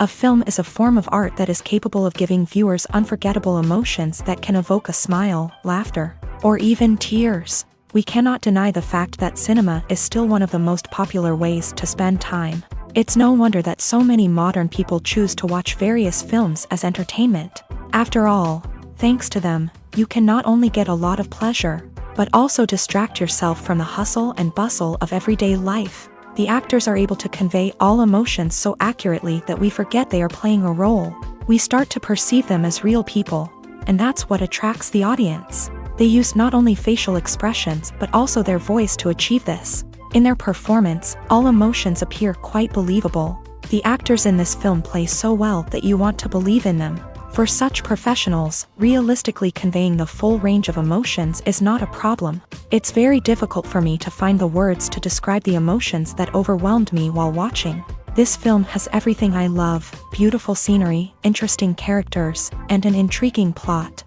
A film is a form of art that is capable of giving viewers unforgettable emotions that can evoke a smile, laughter, or even tears. We cannot deny the fact that cinema is still one of the most popular ways to spend time. It's no wonder that so many modern people choose to watch various films as entertainment. After all, thanks to them, you can not only get a lot of pleasure, but also distract yourself from the hustle and bustle of everyday life. The actors are able to convey all emotions so accurately that we forget they are playing a role. We start to perceive them as real people, and that's what attracts the audience. They use not only facial expressions but also their voice to achieve this. In their performance, all emotions appear quite believable. The actors in this film play so well that you want to believe in them. For such professionals, realistically conveying the full range of emotions is not a problem. It's very difficult for me to find the words to describe the emotions that overwhelmed me while watching. This film has everything I love: beautiful scenery, interesting characters, and an intriguing plot.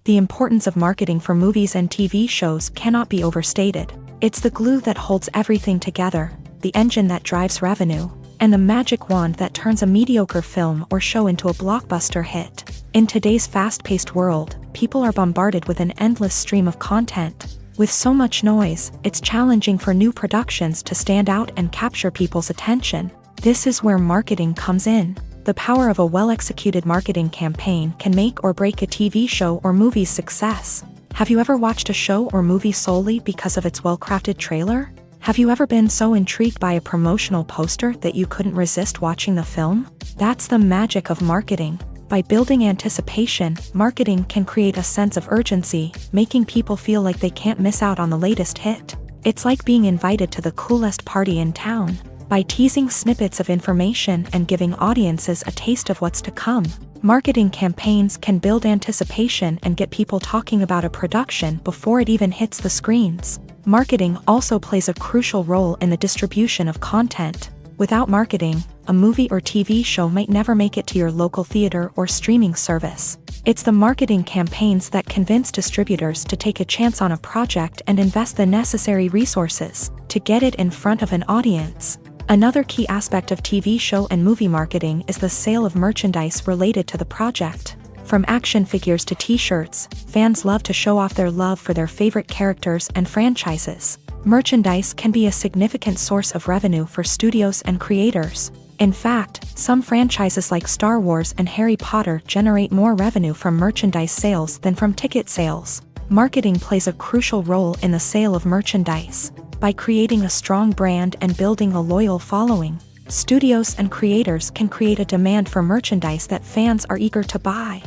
The importance of marketing for movies and TV shows cannot be overstated. It's the glue that holds everything together, the engine that drives revenue, and the magic wand that turns a mediocre film or show into a blockbuster hit. In today's fast-paced world, people are bombarded with an endless stream of content. With so much noise, it's challenging for new productions to stand out and capture people's attention. This is where marketing comes in. The power of a well-executed marketing campaign can make or break a TV show or movie's success. Have you ever watched a show or movie solely because of its well-crafted trailer? Have you ever been so intrigued by a promotional poster that you couldn't resist watching the film? That's the magic of marketing. By building anticipation, marketing can create a sense of urgency, making people feel like they can't miss out on the latest hit. It's like being invited to the coolest party in town. By teasing snippets of information and giving audiences a taste of what's to come, marketing campaigns can build anticipation and get people talking about a production before it even hits the screens. Marketing also plays a crucial role in the distribution of content. Without marketing, a movie or TV show might never make it to your local theater or streaming service. It's the marketing campaigns that convince distributors to take a chance on a project and invest the necessary resources to get it in front of an audience. Another key aspect of TV show and movie marketing is the sale of merchandise related to the project. From action figures to t-shirts, fans love to show off their love for their favorite characters and franchises. Merchandise can be a significant source of revenue for studios and creators. In fact, some franchises like Star Wars and Harry Potter generate more revenue from merchandise sales than from ticket sales. Marketing plays a crucial role in the sale of merchandise. By creating a strong brand and building a loyal following, studios and creators can create a demand for merchandise that fans are eager to buy.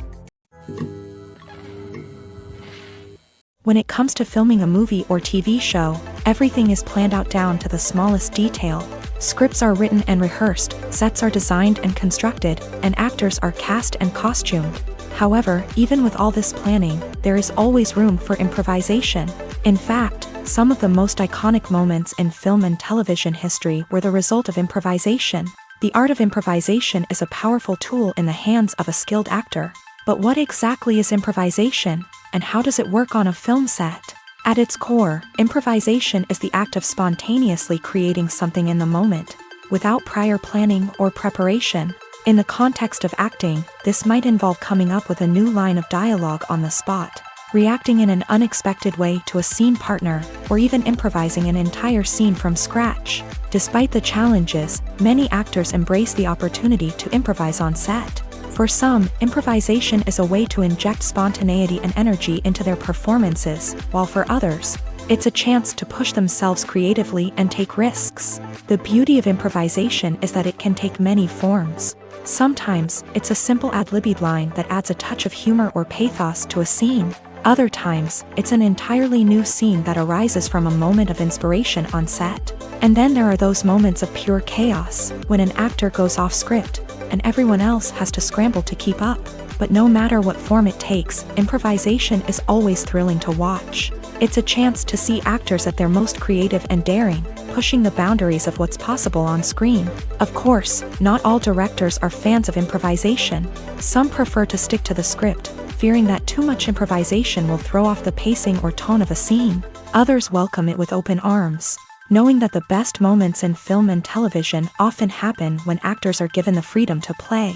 When it comes to filming a movie or TV show, everything is planned out down to the smallest detail. Scripts are written and rehearsed, sets are designed and constructed, and actors are cast and costumed. However, even with all this planning, there is always room for improvisation. In fact, some of the most iconic moments in film and television history were the result of improvisation. The art of improvisation is a powerful tool in the hands of a skilled actor. But what exactly is improvisation, and how does it work on a film set? At its core, improvisation is the act of spontaneously creating something in the moment, without prior planning or preparation. In the context of acting, this might involve coming up with a new line of dialogue on the spot, reacting in an unexpected way to a scene partner, or even improvising an entire scene from scratch. Despite the challenges, many actors embrace the opportunity to improvise on set. For some, improvisation is a way to inject spontaneity and energy into their performances, while for others, it's a chance to push themselves creatively and take risks. The beauty of improvisation is that it can take many forms. Sometimes, it's a simple ad-libbed line that adds a touch of humor or pathos to a scene. Other times, it's an entirely new scene that arises from a moment of inspiration on set. And then there are those moments of pure chaos, when an actor goes off script, and everyone else has to scramble to keep up. But no matter what form it takes, improvisation is always thrilling to watch. It's a chance to see actors at their most creative and daring, pushing the boundaries of what's possible on screen. Of course, not all directors are fans of improvisation. Some prefer to stick to the script, fearing that too much improvisation will throw off the pacing or tone of a scene. Others welcome it with open arms. knowing that the best moments in film and television often happen when actors are given the freedom to play.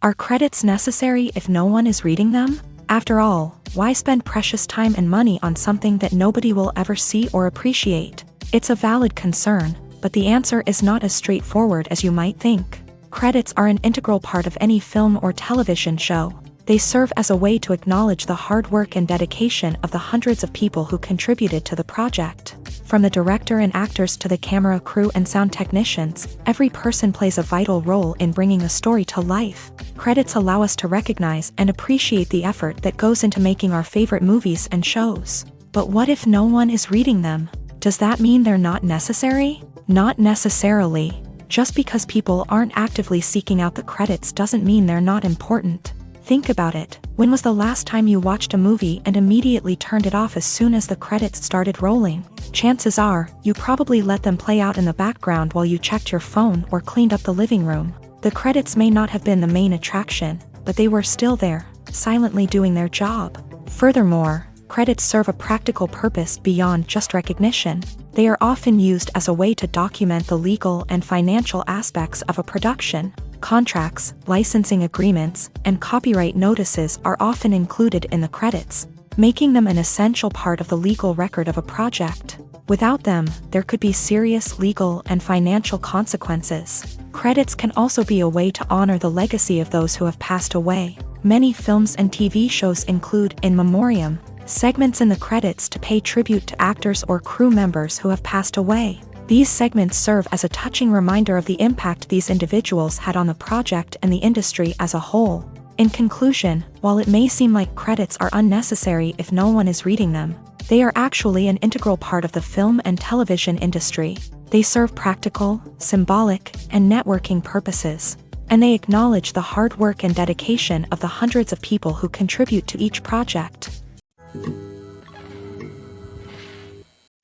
Are credits necessary if no one is reading them? After all, why spend precious time and money on something that nobody will ever see or appreciate? It's a valid concern, but the answer is not as straightforward as you might think. Credits are an integral part of any film or television show. They serve as a way to acknowledge the hard work and dedication of the hundreds of people who contributed to the project. From the director and actors to the camera crew and sound technicians, every person plays a vital role in bringing a story to life. Credits allow us to recognize and appreciate the effort that goes into making our favorite movies and shows. But what if no one is reading them? Does that mean they're not necessary? Not necessarily. Just because people aren't actively seeking out the credits doesn't mean they're not important. Think about it. When was the last time you watched a movie and immediately turned it off as soon as the credits started rolling? Chances are, you probably let them play out in the background while you checked your phone or cleaned up the living room. The credits may not have been the main attraction, but they were still there, silently doing their job. Furthermore, credits serve a practical purpose beyond just recognition. They are often used as a way to document the legal and financial aspects of a production. Contracts, licensing agreements, and copyright notices are often included in the credits, making them an essential part of the legal record of a project. Without them, there could be serious legal and financial consequences. Credits can also be a way to honor the legacy of those who have passed away. Many films and TV shows include in memoriam segments in the credits to pay tribute to actors or crew members who have passed away. These segments serve as a touching reminder of the impact these individuals had on the project and the industry as a whole. In conclusion, while it may seem like credits are unnecessary if no one is reading them, they are actually an integral part of the film and television industry. They serve practical, symbolic, and networking purposes, and they acknowledge the hard work and dedication of the hundreds of people who contribute to each project.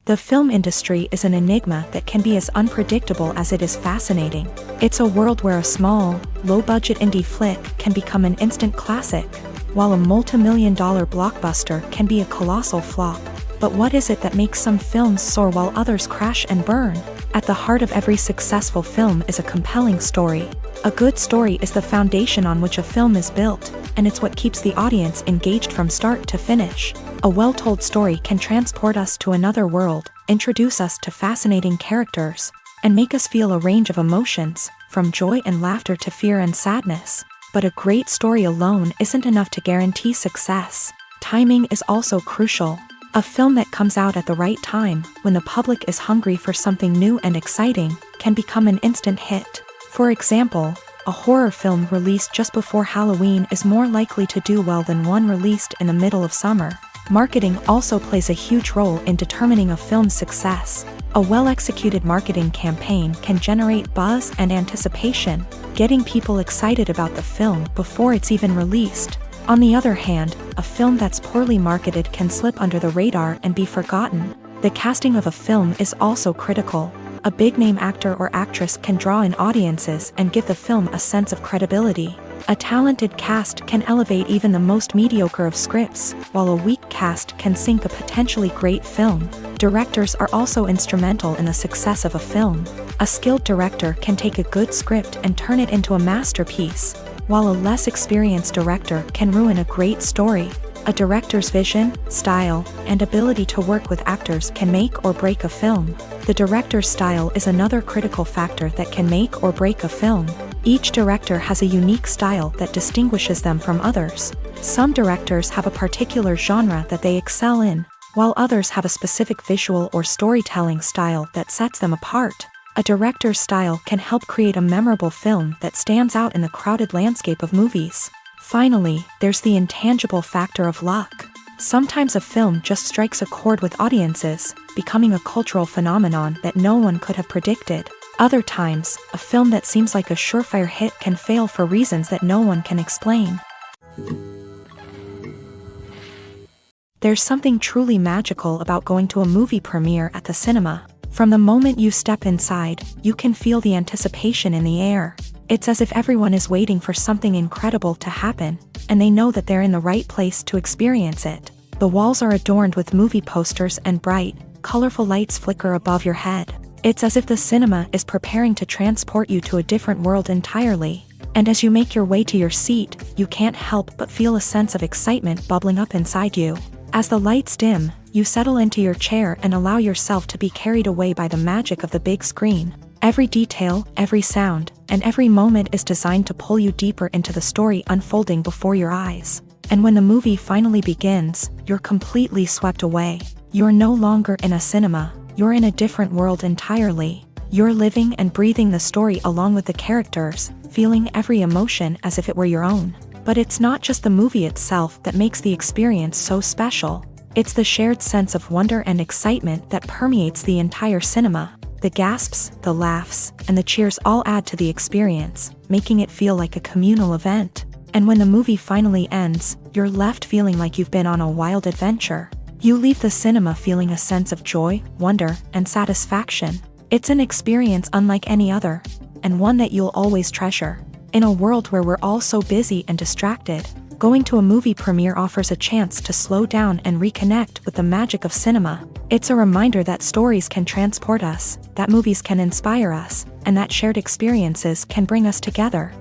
The film industry is an enigma that can be as unpredictable as it is fascinating. It's a world where a small, low-budget indie flick can become an instant classic, while a multi-million-dollar blockbuster can be a colossal flop. But what is it that makes some films soar while others crash and burn? At the heart of every successful film is a compelling story. A good story is the foundation on which a film is built, and it's what keeps the audience engaged from start to finish. A well-told story can transport us to another world, introduce us to fascinating characters, and make us feel a range of emotions, from joy and laughter to fear and sadness. But a great story alone isn't enough to guarantee success. Timing is also crucial. A film that comes out at the right time, when the public is hungry for something new and exciting, can become an instant hit. For example, a horror film released just before Halloween is more likely to do well than one released in the middle of summer. Marketing also plays a huge role in determining a film's success. A well-executed marketing campaign can generate buzz and anticipation, getting people excited about the film before it's even released. On the other hand, a film that's poorly marketed can slip under the radar and be forgotten. The casting of a film is also critical. A big-name actor or actress can draw in audiences and give the film a sense of credibility. A talented cast can elevate even the most mediocre of scripts, while a weak cast can sink a potentially great film. Directors are also instrumental in the success of a film. A skilled director can take a good script and turn it into a masterpiece, while a less experienced director can ruin a great story. A director's vision, style, and ability to work with actors can make or break a film. The director's style is another critical factor that can make or break a film. Each director has a unique style that distinguishes them from others. Some directors have a particular genre that they excel in, while others have a specific visual or storytelling style that sets them apart. A director's style can help create a memorable film that stands out in the crowded landscape of movies. Finally, there's the intangible factor of luck. Sometimes a film just strikes a chord with audiences, becoming a cultural phenomenon that no one could have predicted. Other times, a film that seems like a surefire hit can fail for reasons that no one can explain. There's something truly magical about going to a movie premiere at the cinema. From the moment you step inside, you can feel the anticipation in the air. It's as if everyone is waiting for something incredible to happen, and they know that they're in the right place to experience it. The walls are adorned with movie posters and bright, colorful lights flicker above your head. It's as if the cinema is preparing to transport you to a different world entirely. And as you make your way to your seat, you can't help but feel a sense of excitement bubbling up inside you. As the lights dim, you settle into your chair and allow yourself to be carried away by the magic of the big screen. Every detail, every sound, and every moment is designed to pull you deeper into the story unfolding before your eyes. And when the movie finally begins, you're completely swept away. You're no longer in a cinema, you're in a different world entirely. You're living and breathing the story along with the characters, feeling every emotion as if it were your own. But it's not just the movie itself that makes the experience so special. It's the shared sense of wonder and excitement that permeates the entire cinema. The gasps, the laughs, and the cheers all add to the experience, making it feel like a communal event. And when the movie finally ends, you're left feeling like you've been on a wild adventure. You leave the cinema feeling a sense of joy, wonder, and satisfaction. It's an experience unlike any other, and one that you'll always treasure. In a world where we're all so busy and distracted, going to a movie premiere offers a chance to slow down and reconnect with the magic of cinema. It's a reminder that stories can transport us, that movies can inspire us, and that shared experiences can bring us together.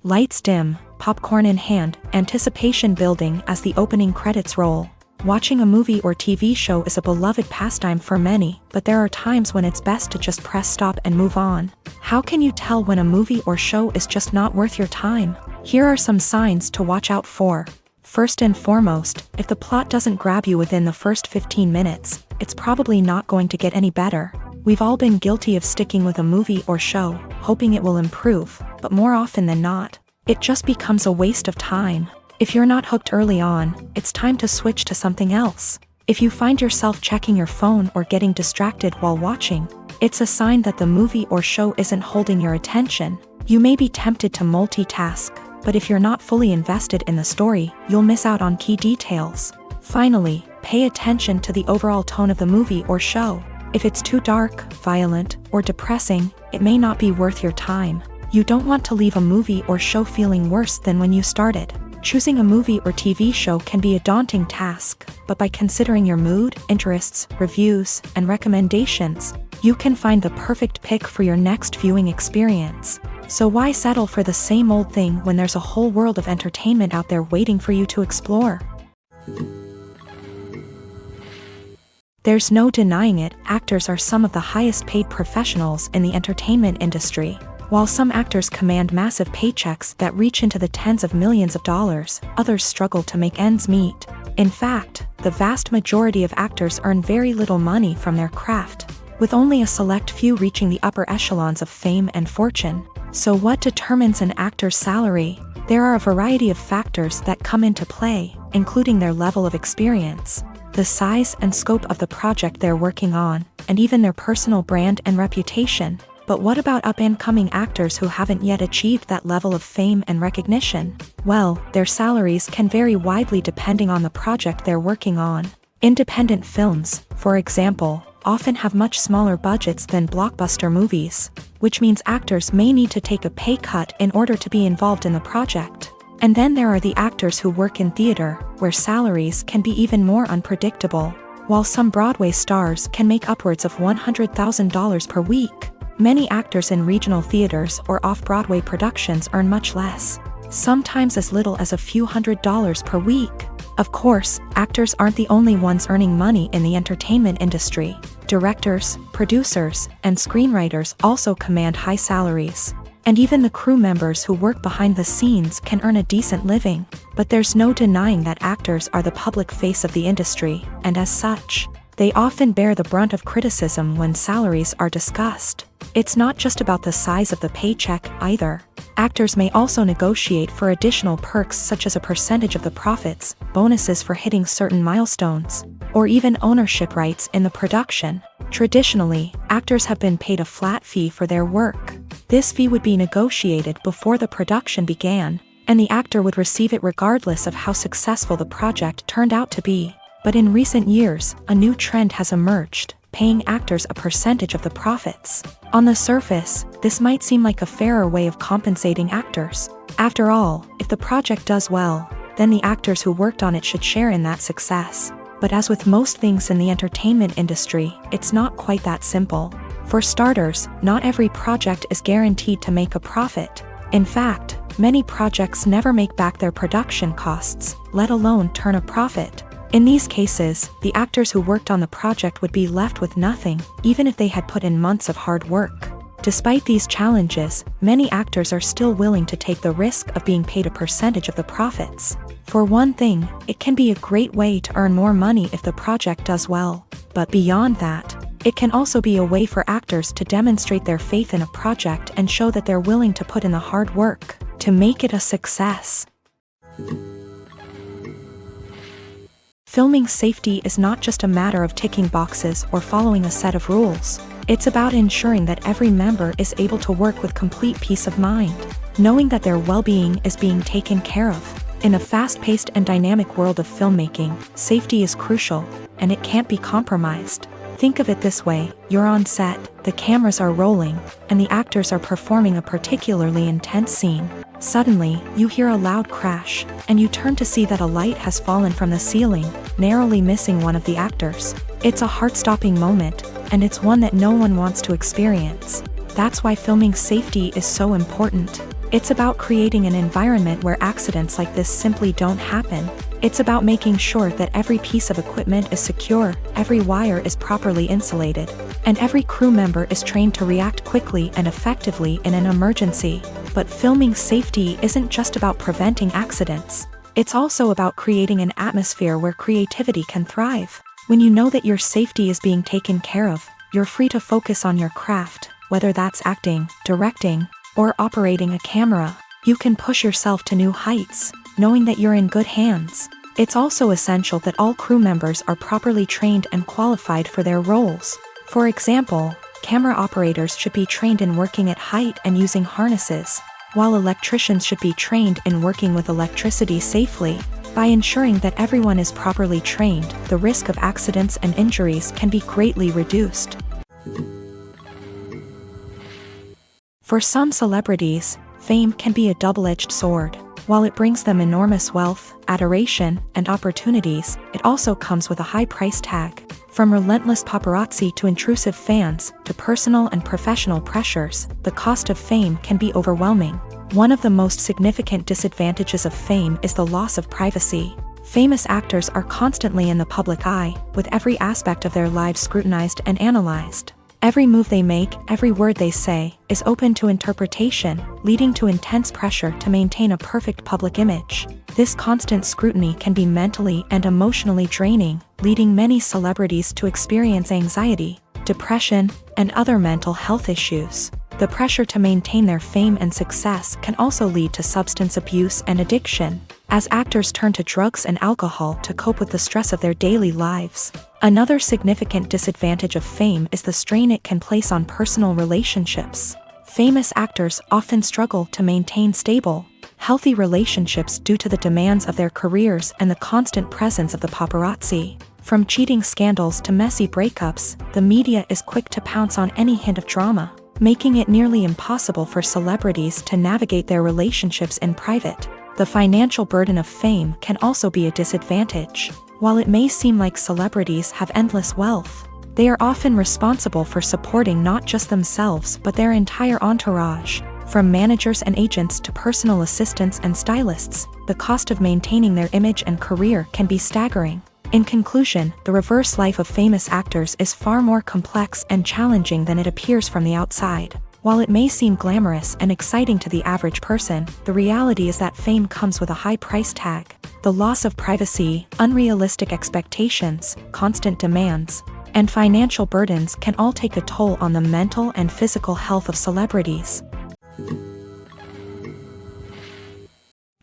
Lights dim, popcorn in hand, anticipation building as the opening credits roll. Watching a movie or TV show is a beloved pastime for many, but there are times when it's best to just press stop and move on. How can you tell when a movie or show is just not worth your time? Here are some signs to watch out for. First and foremost, if the plot doesn't grab you within the first 15 minutes, it's probably not going to get any better. We've all been guilty of sticking with a movie or show, hoping it will improve, but more often than not, it just becomes a waste of time. If you're not hooked early on, it's time to switch to something else. If you find yourself checking your phone or getting distracted while watching, it's a sign that the movie or show isn't holding your attention. You may be tempted to multitask, but if you're not fully invested in the story, you'll miss out on key details. Finally, pay attention to the overall tone of the movie or show. If it's too dark, violent, or depressing, it may not be worth your time. You don't want to leave a movie or show feeling worse than when you started. Choosing a movie or TV show can be a daunting task, but by considering your mood, interests, reviews, and recommendations, you can find the perfect pick for your next viewing experience. So why settle for the same old thing when there's a whole world of entertainment out there waiting for you to explore? There's no denying it, actors are some of the highest paid professionals in the entertainment industry. While some actors command massive paychecks that reach into the tens of millions of dollars, others struggle to make ends meet. In fact, the vast majority of actors earn very little money from their craft, with only a select few reaching the upper echelons of fame and fortune. So what determines an actor's salary? There are a variety of factors that come into play, including their level of experience, the size and scope of the project they're working on, and even their personal brand and reputation. But what about up-and-coming actors who haven't yet achieved that level of fame and recognition? Well, their salaries can vary widely depending on the project they're working on. Independent films, for example, often have much smaller budgets than blockbuster movies, which means actors may need to take a pay cut in order to be involved in the project. And then there are the actors who work in theater, where salaries can be even more unpredictable. While some Broadway stars can make upwards of $100,000 per week, many actors in regional theaters or off-Broadway productions earn much less, sometimes as little as a few $100s per week. Of course, actors aren't the only ones earning money in the entertainment industry. Directors, producers, and screenwriters also command high salaries. And even the crew members who work behind the scenes can earn a decent living. But there's no denying that actors are the public face of the industry, and as such, they often bear the brunt of criticism when salaries are discussed. It's not just about the size of the paycheck, either. Actors may also negotiate for additional perks such as a percentage of the profits, bonuses for hitting certain milestones, or even ownership rights in the production. Traditionally, actors have been paid a flat fee for their work. This fee would be negotiated before the production began, and the actor would receive it regardless of how successful the project turned out to be. But in recent years, a new trend has emerged, paying actors a percentage of the profits. On the surface, this might seem like a fairer way of compensating actors. After all, if the project does well, then the actors who worked on it should share in that success. But as with most things in the entertainment industry, it's not quite that simple. For starters, not every project is guaranteed to make a profit. In fact, many projects never make back their production costs, let alone turn a profit. In these cases, the actors who worked on the project would be left with nothing, even if they had put in months of hard work. Despite these challenges, many actors are still willing to take the risk of being paid a percentage of the profits. For one thing, it can be a great way to earn more money if the project does well. But beyond that, it can also be a way for actors to demonstrate their faith in a project and show that they're willing to put in the hard work to make it a success. Filming safety is not just a matter of ticking boxes or following a set of rules. It's about ensuring that every member is able to work with complete peace of mind, knowing that their well-being is being taken care of. In a fast-paced and dynamic world of filmmaking, safety is crucial, and it can't be compromised. Think of it this way: you're on set, the cameras are rolling, and the actors are performing a particularly intense scene. Suddenly, you hear a loud crash, and you turn to see that a light has fallen from the ceiling, narrowly missing one of the actors. It's a heart-stopping moment, and it's one that no one wants to experience. That's why filming safety is so important. It's about creating an environment where accidents like this simply don't happen. It's about making sure that every piece of equipment is secure, every wire is properly insulated, and every crew member is trained to react quickly and effectively in an emergency. But filming safety isn't just about preventing accidents. It's also about creating an atmosphere where creativity can thrive. When you know that your safety is being taken care of, you're free to focus on your craft, whether that's acting, directing, or operating a camera. You can push yourself to new heights, knowing that you're in good hands. It's also essential that all crew members are properly trained and qualified for their roles. For example, camera operators should be trained in working at height and using harnesses, while electricians should be trained in working with electricity safely. By ensuring that everyone is properly trained, the risk of accidents and injuries can be greatly reduced. For some celebrities, fame can be a double-edged sword. While it brings them enormous wealth, adoration, and opportunities, it also comes with a high price tag. From relentless paparazzi to intrusive fans, to personal and professional pressures, the cost of fame can be overwhelming. One of the most significant disadvantages of fame is the loss of privacy. Famous actors are constantly in the public eye, with every aspect of their lives scrutinized and analyzed. Every move they make, every word they say, is open to interpretation, leading to intense pressure to maintain a perfect public image. This constant scrutiny can be mentally and emotionally draining, leading many celebrities to experience anxiety, depression, and other mental health issues. The pressure to maintain their fame and success can also lead to substance abuse and addiction, as actors turn to drugs and alcohol to cope with the stress of their daily lives. Another significant disadvantage of fame is the strain it can place on personal relationships. Famous actors often struggle to maintain stable, healthy relationships due to the demands of their careers and the constant presence of the paparazzi. From cheating scandals to messy breakups, the media is quick to pounce on any hint of drama, making it nearly impossible for celebrities to navigate their relationships in private. The financial burden of fame can also be a disadvantage. While it may seem like celebrities have endless wealth, they are often responsible for supporting not just themselves but their entire entourage. From managers and agents to personal assistants and stylists, the cost of maintaining their image and career can be staggering. In conclusion, the reverse life of famous actors is far more complex and challenging than it appears from the outside. While it may seem glamorous and exciting to the average person, the reality is that fame comes with a high price tag. The loss of privacy, unrealistic expectations, constant demands, and financial burdens can all take a toll on the mental and physical health of celebrities.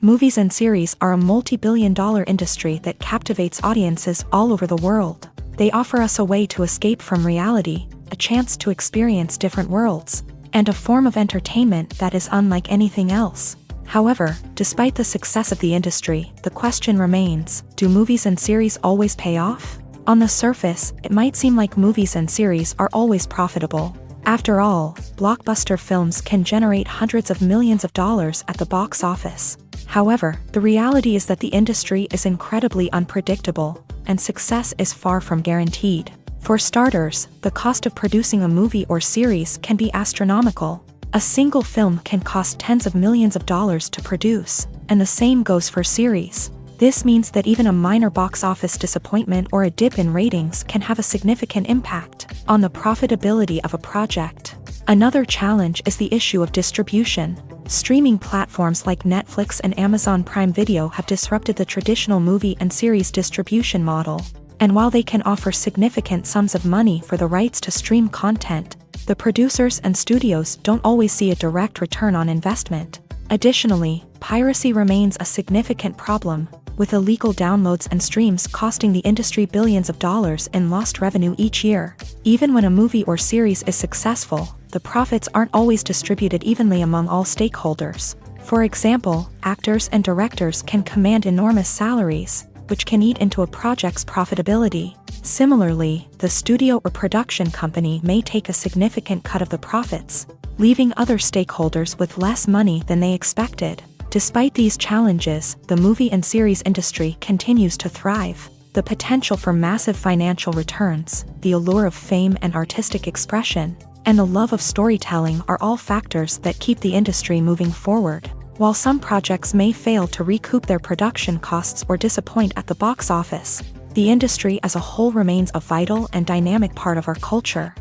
Movies and series are a multi-billion-dollar industry that captivates audiences all over the world. They offer us a way to escape from reality, a chance to experience different worlds, and a form of entertainment that is unlike anything else. However, despite the success of the industry, the question remains, do movies and series always pay off? On the surface, it might seem like movies and series are always profitable. After all, blockbuster films can generate hundreds of millions of dollars at the box office. However, the reality is that the industry is incredibly unpredictable, and success is far from guaranteed. For starters, the cost of producing a movie or series can be astronomical. A single film can cost tens of millions of dollars to produce, and the same goes for series. This means that even a minor box office disappointment or a dip in ratings can have a significant impact on the profitability of a project. Another challenge is the issue of distribution. Streaming platforms like Netflix and Amazon Prime Video have disrupted the traditional movie and series distribution model. And while they can offer significant sums of money for the rights to stream content, the producers and studios don't always see a direct return on investment. Additionally, piracy remains a significant problem, with illegal downloads and streams costing the industry billions of dollars in lost revenue each year. Even when a movie or series is successful, the profits aren't always distributed evenly among all stakeholders. For example, actors and directors can command enormous salaries, which can eat into a project's profitability. Similarly, the studio or production company may take a significant cut of the profits, leaving other stakeholders with less money than they expected. Despite these challenges, the movie and series industry continues to thrive. The potential for massive financial returns, the allure of fame and artistic expression, and the love of storytelling are all factors that keep the industry moving forward. While some projects may fail to recoup their production costs or disappoint at the box office, the industry as a whole remains a vital and dynamic part of our culture.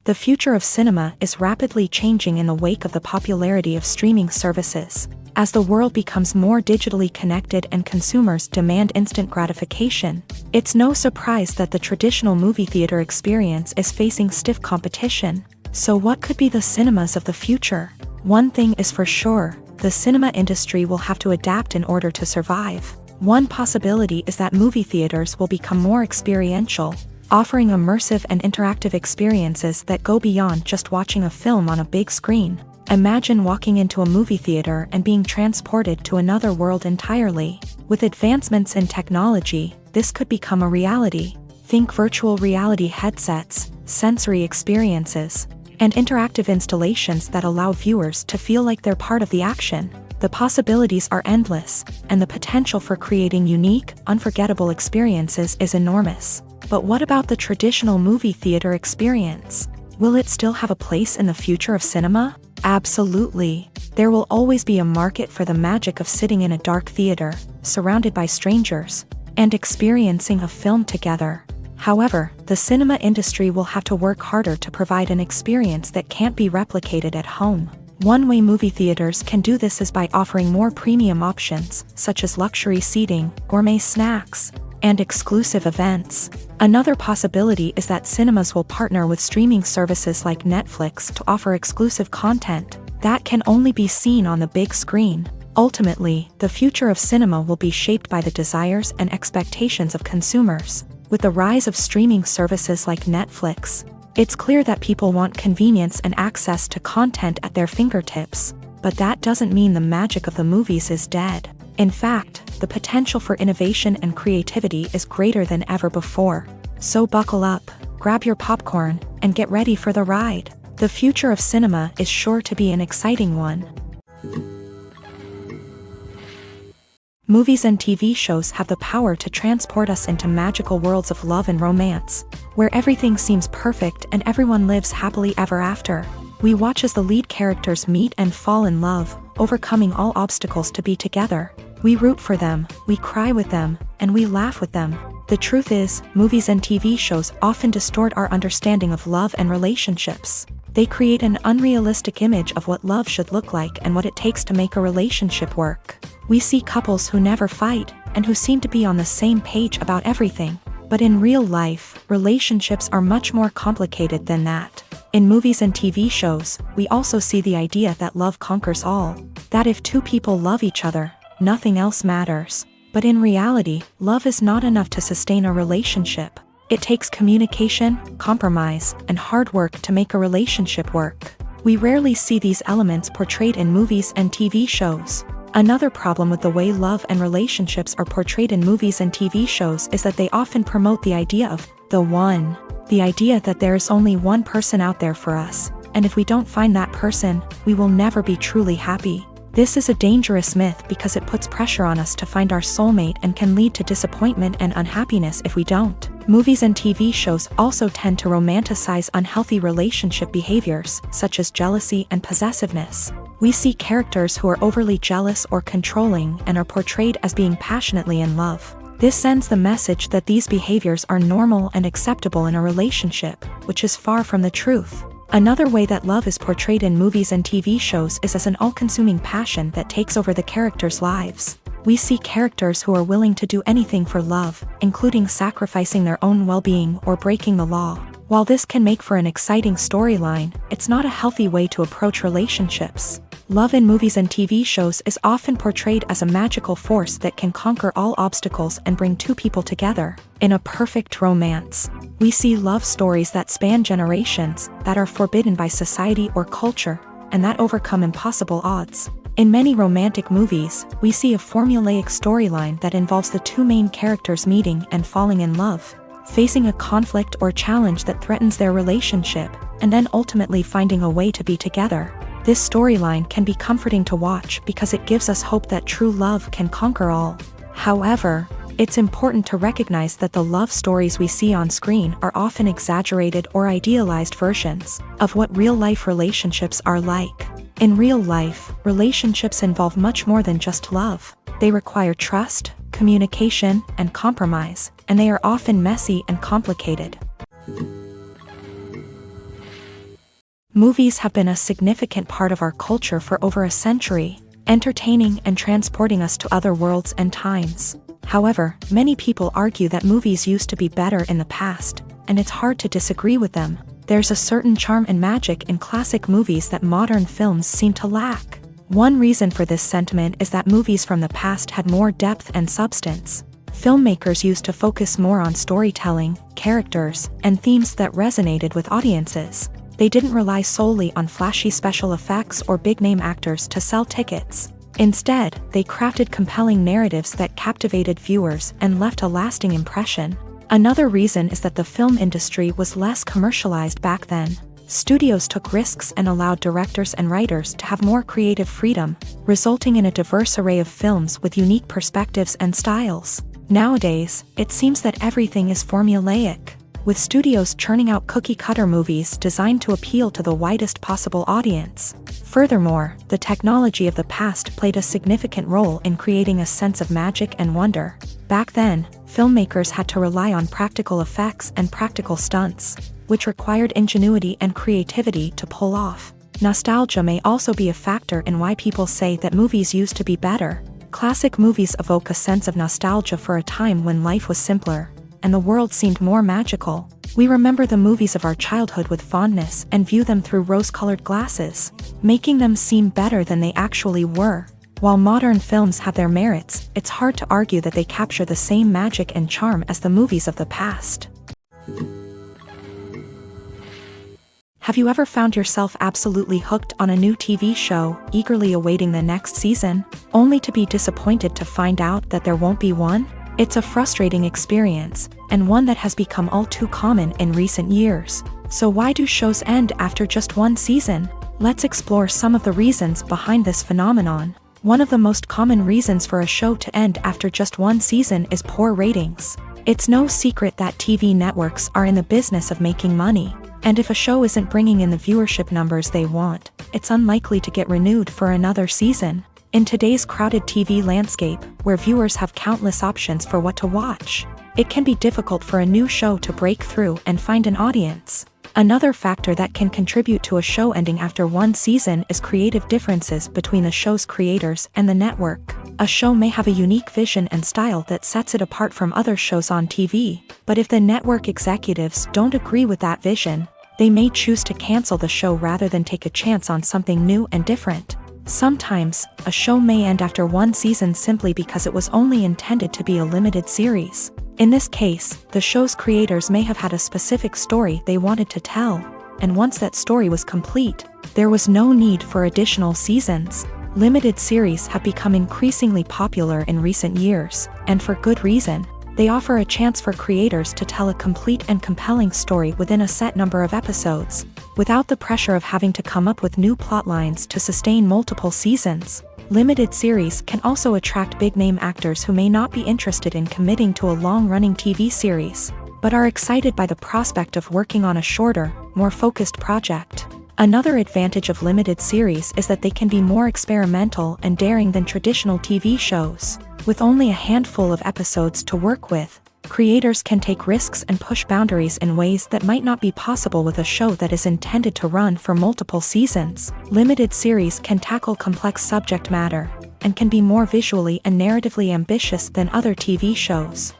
The future of cinema is rapidly changing in the wake of the popularity of streaming services. As the world becomes more digitally connected and consumers demand instant gratification, it's no surprise that the traditional movie theater experience is facing stiff competition. So what could be the cinemas of the future? One thing is for sure, the cinema industry will have to adapt in order to survive. One possibility is that movie theaters will become more experiential, offering immersive and interactive experiences that go beyond just watching a film on a big screen. Imagine walking into a movie theater and being transported to another world entirely. With advancements in technology, this could become a reality. Think virtual reality headsets, sensory experiences, and interactive installations that allow viewers to feel like they're part of the action. The possibilities are endless, and the potential for creating unique, unforgettable experiences is enormous. But what about the traditional movie theater experience? Will it still have a place in the future of cinema? Absolutely. There will always be a market for the magic of sitting in a dark theater, surrounded by strangers, and experiencing a film together. However, the cinema industry will have to work harder to provide an experience that can't be replicated at home. One way movie theaters can do this is by offering more premium options, such as luxury seating, gourmet snacks, and exclusive events. Another possibility is that cinemas will partner with streaming services like Netflix to offer exclusive content that can only be seen on the big screen. Ultimately, the future of cinema will be shaped by the desires and expectations of consumers. With the rise of streaming services like Netflix, it's clear that people want convenience and access to content at their fingertips. But that doesn't mean the magic of the movies is dead. In fact, the potential for innovation and creativity is greater than ever before. So buckle up, grab your popcorn, and get ready for the ride. The future of cinema is sure to be an exciting one. Movies and TV shows have the power to transport us into magical worlds of love and romance, where everything seems perfect and everyone lives happily ever after. We watch as the lead characters meet and fall in love, overcoming all obstacles to be together. We root for them, we cry with them, and we laugh with them. The truth is, movies and TV shows often distort our understanding of love and relationships. They create an unrealistic image of what love should look like and what it takes to make a relationship work. We see couples who never fight, and who seem to be on the same page about everything. But in real life, relationships are much more complicated than that. In movies and TV shows, we also see the idea that love conquers all. That if two people love each other, nothing else matters. But in reality, love is not enough to sustain a relationship. It takes communication, compromise, and hard work to make a relationship work. We rarely see these elements portrayed in movies and TV shows. Another problem with the way love and relationships are portrayed in movies and TV shows is that they often promote the idea of the one. The idea that there is only one person out there for us, and if we don't find that person, we will never be truly happy. This is a dangerous myth because it puts pressure on us to find our soulmate and can lead to disappointment and unhappiness if we don't. Movies and TV shows also tend to romanticize unhealthy relationship behaviors, such as jealousy and possessiveness. We see characters who are overly jealous or controlling and are portrayed as being passionately in love. This sends the message that these behaviors are normal and acceptable in a relationship, which is far from the truth. Another way that love is portrayed in movies and TV shows is as an all-consuming passion that takes over the characters' lives. We see characters who are willing to do anything for love, including sacrificing their own well-being or breaking the law. While this can make for an exciting storyline, it's not a healthy way to approach relationships. Love in movies and TV shows is often portrayed as a magical force that can conquer all obstacles and bring two people together. In a perfect romance, we see love stories that span generations, that are forbidden by society or culture, and that overcome impossible odds. In many romantic movies, we see a formulaic storyline that involves the two main characters meeting and falling in love, facing a conflict or challenge that threatens their relationship, and then ultimately finding a way to be together. This storyline can be comforting to watch because it gives us hope that true love can conquer all. However, it's important to recognize that the love stories we see on screen are often exaggerated or idealized versions of what real-life relationships are like. In real life, relationships involve much more than just love. They require trust, communication, and compromise, and they are often messy and complicated. Movies have been a significant part of our culture for over a century, entertaining and transporting us to other worlds and times. However, many people argue that movies used to be better in the past, and it's hard to disagree with them. There's a certain charm and magic in classic movies that modern films seem to lack. One reason for this sentiment is that movies from the past had more depth and substance. Filmmakers used to focus more on storytelling, characters, and themes that resonated with audiences. They didn't rely solely on flashy special effects or big-name actors to sell tickets. Instead, they crafted compelling narratives that captivated viewers and left a lasting impression. Another reason is that the film industry was less commercialized back then. Studios took risks and allowed directors and writers to have more creative freedom, resulting in a diverse array of films with unique perspectives and styles. Nowadays, it seems that everything is formulaic, with studios churning out cookie-cutter movies designed to appeal to the widest possible audience. Furthermore, the technology of the past played a significant role in creating a sense of magic and wonder. Back then, filmmakers had to rely on practical effects and practical stunts, which required ingenuity and creativity to pull off. Nostalgia may also be a factor in why people say that movies used to be better. Classic movies evoke a sense of nostalgia for a time when life was simpler, and the world seemed more magical. We remember the movies of our childhood with fondness and view them through rose-colored glasses, making them seem better than they actually were. While modern films have their merits, it's hard to argue that they capture the same magic and charm as the movies of the past. Have you ever found yourself absolutely hooked on a new TV show, eagerly awaiting the next season, only to be disappointed to find out that there won't be one? It's a frustrating experience, and one that has become all too common in recent years. So why do shows end after just one season? Let's explore some of the reasons behind this phenomenon. One of the most common reasons for a show to end after just one season is poor ratings. It's no secret that TV networks are in the business of making money, and if a show isn't bringing in the viewership numbers they want, it's unlikely to get renewed for another season. In today's crowded TV landscape, where viewers have countless options for what to watch, it can be difficult for a new show to break through and find an audience. Another factor that can contribute to a show ending after one season is creative differences between the show's creators and the network. A show may have a unique vision and style that sets it apart from other shows on TV, but if the network executives don't agree with that vision, they may choose to cancel the show rather than take a chance on something new and different. Sometimes, a show may end after one season simply because it was only intended to be a limited series. In this case, the show's creators may have had a specific story they wanted to tell, and once that story was complete, there was no need for additional seasons. Limited series have become increasingly popular in recent years, and for good reason. They offer a chance for creators to tell a complete and compelling story within a set number of episodes, without the pressure of having to come up with new plotlines to sustain multiple seasons. Limited series can also attract big-name actors who may not be interested in committing to a long-running TV series, but are excited by the prospect of working on a shorter, more focused project. Another advantage of limited series is that they can be more experimental and daring than traditional TV shows. With only a handful of episodes to work with, creators can take risks and push boundaries in ways that might not be possible with a show that is intended to run for multiple seasons. Limited series can tackle complex subject matter, and can be more visually and narratively ambitious than other TV shows.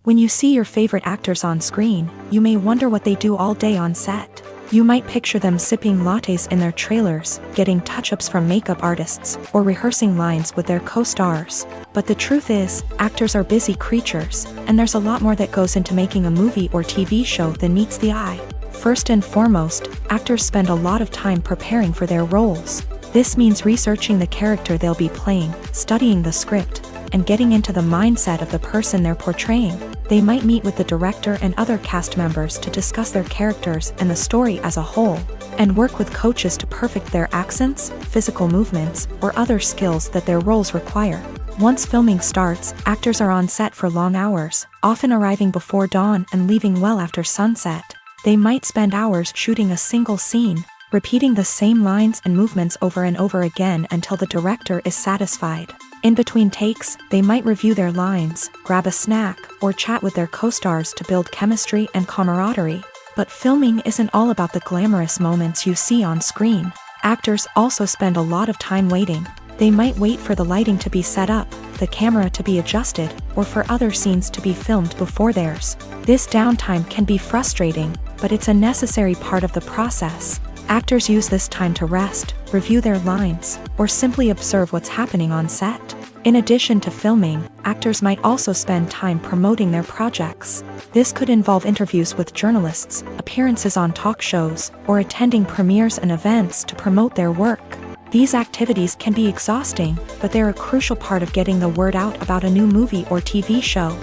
When you see your favorite actors on screen, you may wonder what they do all day on set. You might picture them sipping lattes in their trailers, getting touch-ups from makeup artists, or rehearsing lines with their co-stars. But the truth is, actors are busy creatures, and there's a lot more that goes into making a movie or TV show than meets the eye. First and foremost, actors spend a lot of time preparing for their roles. This means researching the character they'll be playing, studying the script, and getting into the mindset of the person they're portraying. They might meet with the director and other cast members to discuss their characters and the story as a whole, and work with coaches to perfect their accents, physical movements, or other skills that their roles require. Once filming starts, actors are on set for long hours, often arriving before dawn and leaving well after sunset. They might spend hours shooting a single scene, repeating the same lines and movements over and over again until the director is satisfied. In between takes, they might review their lines, grab a snack, or chat with their co-stars to build chemistry and camaraderie. But filming isn't all about the glamorous moments you see on screen. Actors also spend a lot of time waiting. They might wait for the lighting to be set up, the camera to be adjusted, or for other scenes to be filmed before theirs. This downtime can be frustrating, but it's a necessary part of the process. Actors use this time to rest, review their lines, or simply observe what's happening on set. In addition to filming, actors might also spend time promoting their projects. This could involve interviews with journalists, appearances on talk shows, or attending premieres and events to promote their work. These activities can be exhausting, but they're a crucial part of getting the word out about a new movie or TV show.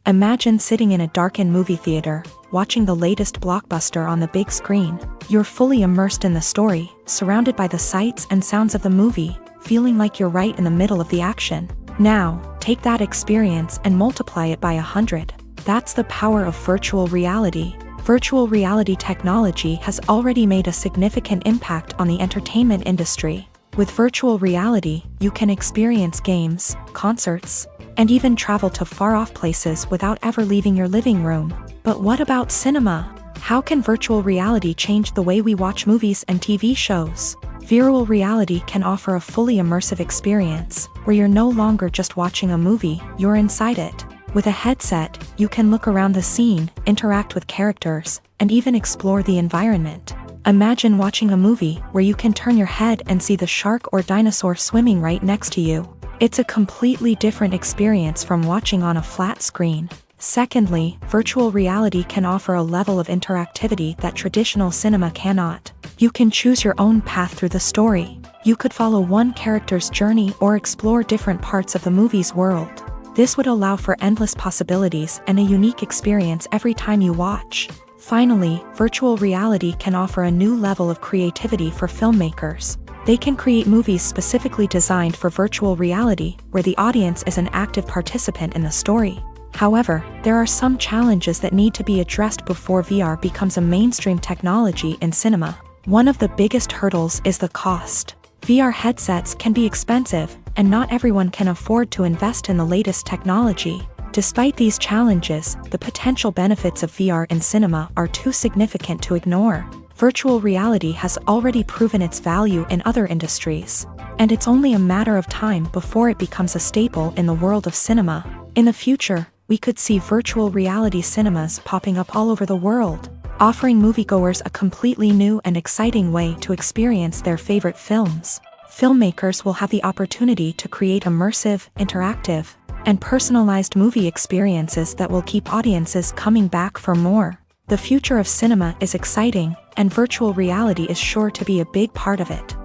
Imagine sitting in a darkened movie theater, watching the latest blockbuster on the big screen. You're fully immersed in the story, surrounded by the sights and sounds of the movie, feeling like you're right in the middle of the action. Now, take that experience and multiply it by 100. That's the power of virtual reality. Virtual reality technology has already made a significant impact on the entertainment industry. With virtual reality, you can experience games, concerts, and even travel to far-off places without ever leaving your living room. But what about cinema? How can virtual reality change the way we watch movies and TV shows? Virtual reality can offer a fully immersive experience, where you're no longer just watching a movie, you're inside it. With a headset, you can look around the scene, interact with characters, and even explore the environment. Imagine watching a movie where you can turn your head and see the shark or dinosaur swimming right next to you. It's a completely different experience from watching on a flat screen. Secondly, virtual reality can offer a level of interactivity that traditional cinema cannot. You can choose your own path through the story. You could follow one character's journey or explore different parts of the movie's world. This would allow for endless possibilities and a unique experience every time you watch. Finally, virtual reality can offer a new level of creativity for filmmakers. They can create movies specifically designed for virtual reality, where the audience is an active participant in the story. However, there are some challenges that need to be addressed before VR becomes a mainstream technology in cinema. One of the biggest hurdles is the cost. VR headsets can be expensive, and not everyone can afford to invest in the latest technology. Despite these challenges, the potential benefits of VR in cinema are too significant to ignore. Virtual reality has already proven its value in other industries, and it's only a matter of time before it becomes a staple in the world of cinema. In the future, we could see virtual reality cinemas popping up all over the world, offering moviegoers a completely new and exciting way to experience their favorite films. Filmmakers will have the opportunity to create immersive, interactive, and personalized movie experiences that will keep audiences coming back for more. The future of cinema is exciting, and virtual reality is sure to be a big part of it.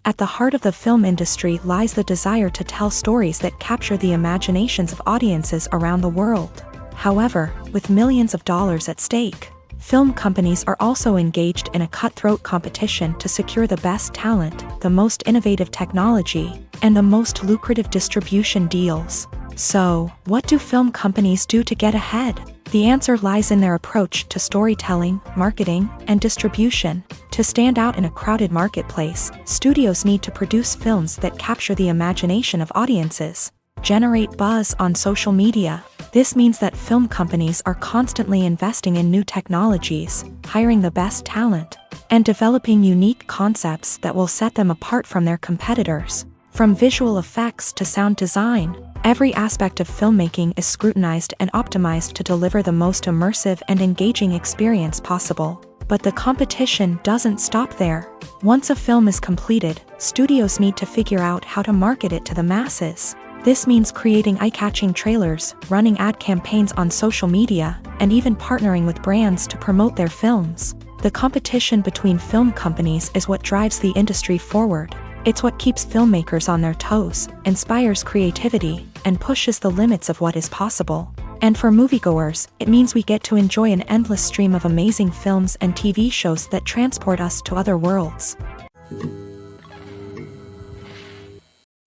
At the heart of the film industry lies the desire to tell stories that capture the imaginations of audiences around the world. However, with millions of dollars at stake, film companies are also engaged in a cutthroat competition to secure the best talent, the most innovative technology, and the most lucrative distribution deals. So, what do film companies do to get ahead? The answer lies in their approach to storytelling, marketing, and distribution. To stand out in a crowded marketplace, studios need to produce films that capture the imagination of audiences, generate buzz on social media. This means that film companies are constantly investing in new technologies, hiring the best talent, and developing unique concepts that will set them apart from their competitors. From visual effects to sound design, every aspect of filmmaking is scrutinized and optimized to deliver the most immersive and engaging experience possible. But the competition doesn't stop there. Once a film is completed, studios need to figure out how to market it to the masses. This means creating eye-catching trailers, running ad campaigns on social media, and even partnering with brands to promote their films. The competition between film companies is what drives the industry forward. It's what keeps filmmakers on their toes, inspires creativity, and pushes the limits of what is possible. And for moviegoers, it means we get to enjoy an endless stream of amazing films and TV shows that transport us to other worlds.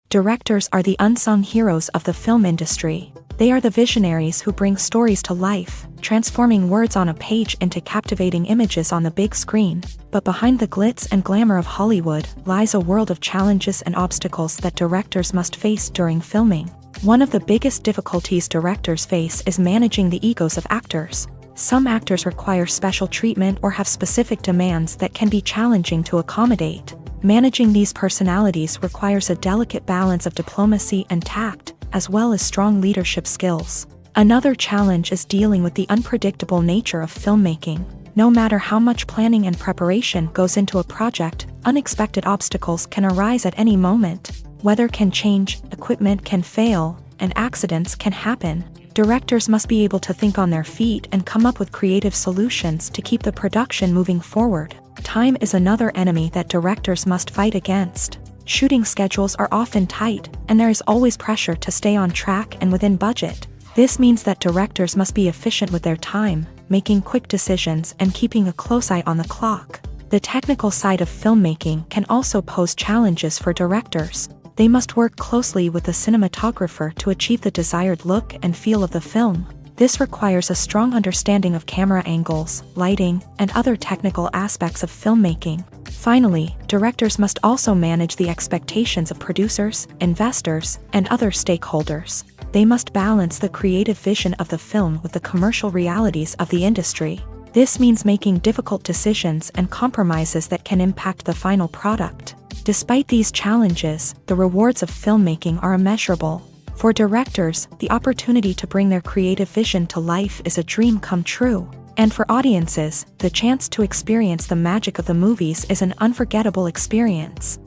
Directors are the unsung heroes of the film industry. They are the visionaries who bring stories to life, transforming words on a page into captivating images on the big screen. But behind the glitz and glamour of Hollywood lies a world of challenges and obstacles that directors must face during filming. One of the biggest difficulties directors face is managing the egos of actors. Some actors require special treatment or have specific demands that can be challenging to accommodate. Managing these personalities requires a delicate balance of diplomacy and tact, as well as strong leadership skills. Another challenge is dealing with the unpredictable nature of filmmaking. No matter how much planning and preparation goes into a project, unexpected obstacles can arise at any moment. Weather can change, equipment can fail, and accidents can happen. Directors must be able to think on their feet and come up with creative solutions to keep the production moving forward. Time is another enemy that directors must fight against. Shooting schedules are often tight, and there is always pressure to stay on track and within budget. This means that directors must be efficient with their time, making quick decisions and keeping a close eye on the clock. The technical side of filmmaking can also pose challenges for directors. They must work closely with the cinematographer to achieve the desired look and feel of the film. This requires a strong understanding of camera angles, lighting, and other technical aspects of filmmaking. Finally, directors must also manage the expectations of producers, investors, and other stakeholders. They must balance the creative vision of the film with the commercial realities of the industry. This means making difficult decisions and compromises that can impact the final product. Despite these challenges, the rewards of filmmaking are immeasurable. For directors, the opportunity to bring their creative vision to life is a dream come true. And for audiences, the chance to experience the magic of the movies is an unforgettable experience.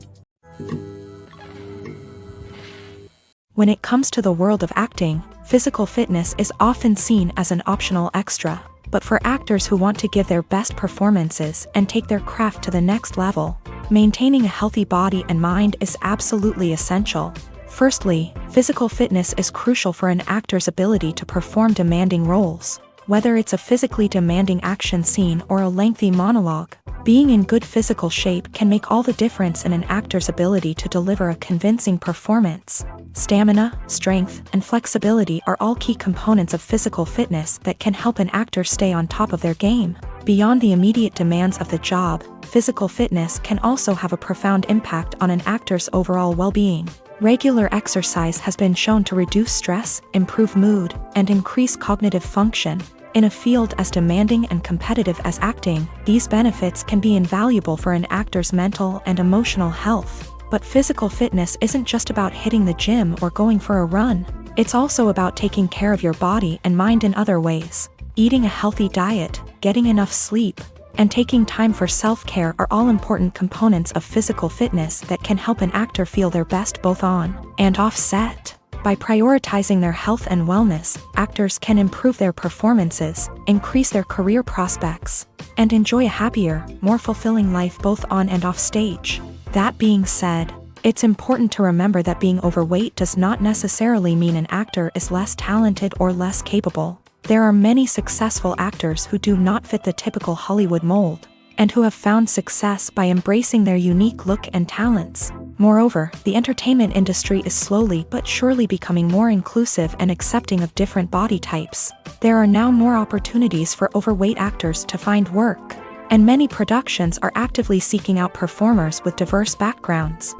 When it comes to the world of acting, physical fitness is often seen as an optional extra. But for actors who want to give their best performances and take their craft to the next level, maintaining a healthy body and mind is absolutely essential. Firstly, physical fitness is crucial for an actor's ability to perform demanding roles. Whether it's a physically demanding action scene or a lengthy monologue, being in good physical shape can make all the difference in an actor's ability to deliver a convincing performance. Stamina, strength, and flexibility are all key components of physical fitness that can help an actor stay on top of their game. Beyond the immediate demands of the job, physical fitness can also have a profound impact on an actor's overall well-being. Regular exercise has been shown to reduce stress, improve mood, and increase cognitive function. In a field as demanding and competitive as acting, these benefits can be invaluable for an actor's mental and emotional health. But physical fitness isn't just about hitting the gym or going for a run. It's also about taking care of your body and mind in other ways. Eating a healthy diet, getting enough sleep, and taking time for self-care are all important components of physical fitness that can help an actor feel their best both on and off set. By prioritizing their health and wellness, actors can improve their performances, increase their career prospects, and enjoy a happier, more fulfilling life both on and off stage. That being said, it's important to remember that being overweight does not necessarily mean an actor is less talented or less capable. There are many successful actors who do not fit the typical Hollywood mold, and who have found success by embracing their unique look and talents. Moreover, the entertainment industry is slowly but surely becoming more inclusive and accepting of different body types. There are now more opportunities for overweight actors to find work, and many productions are actively seeking out performers with diverse backgrounds.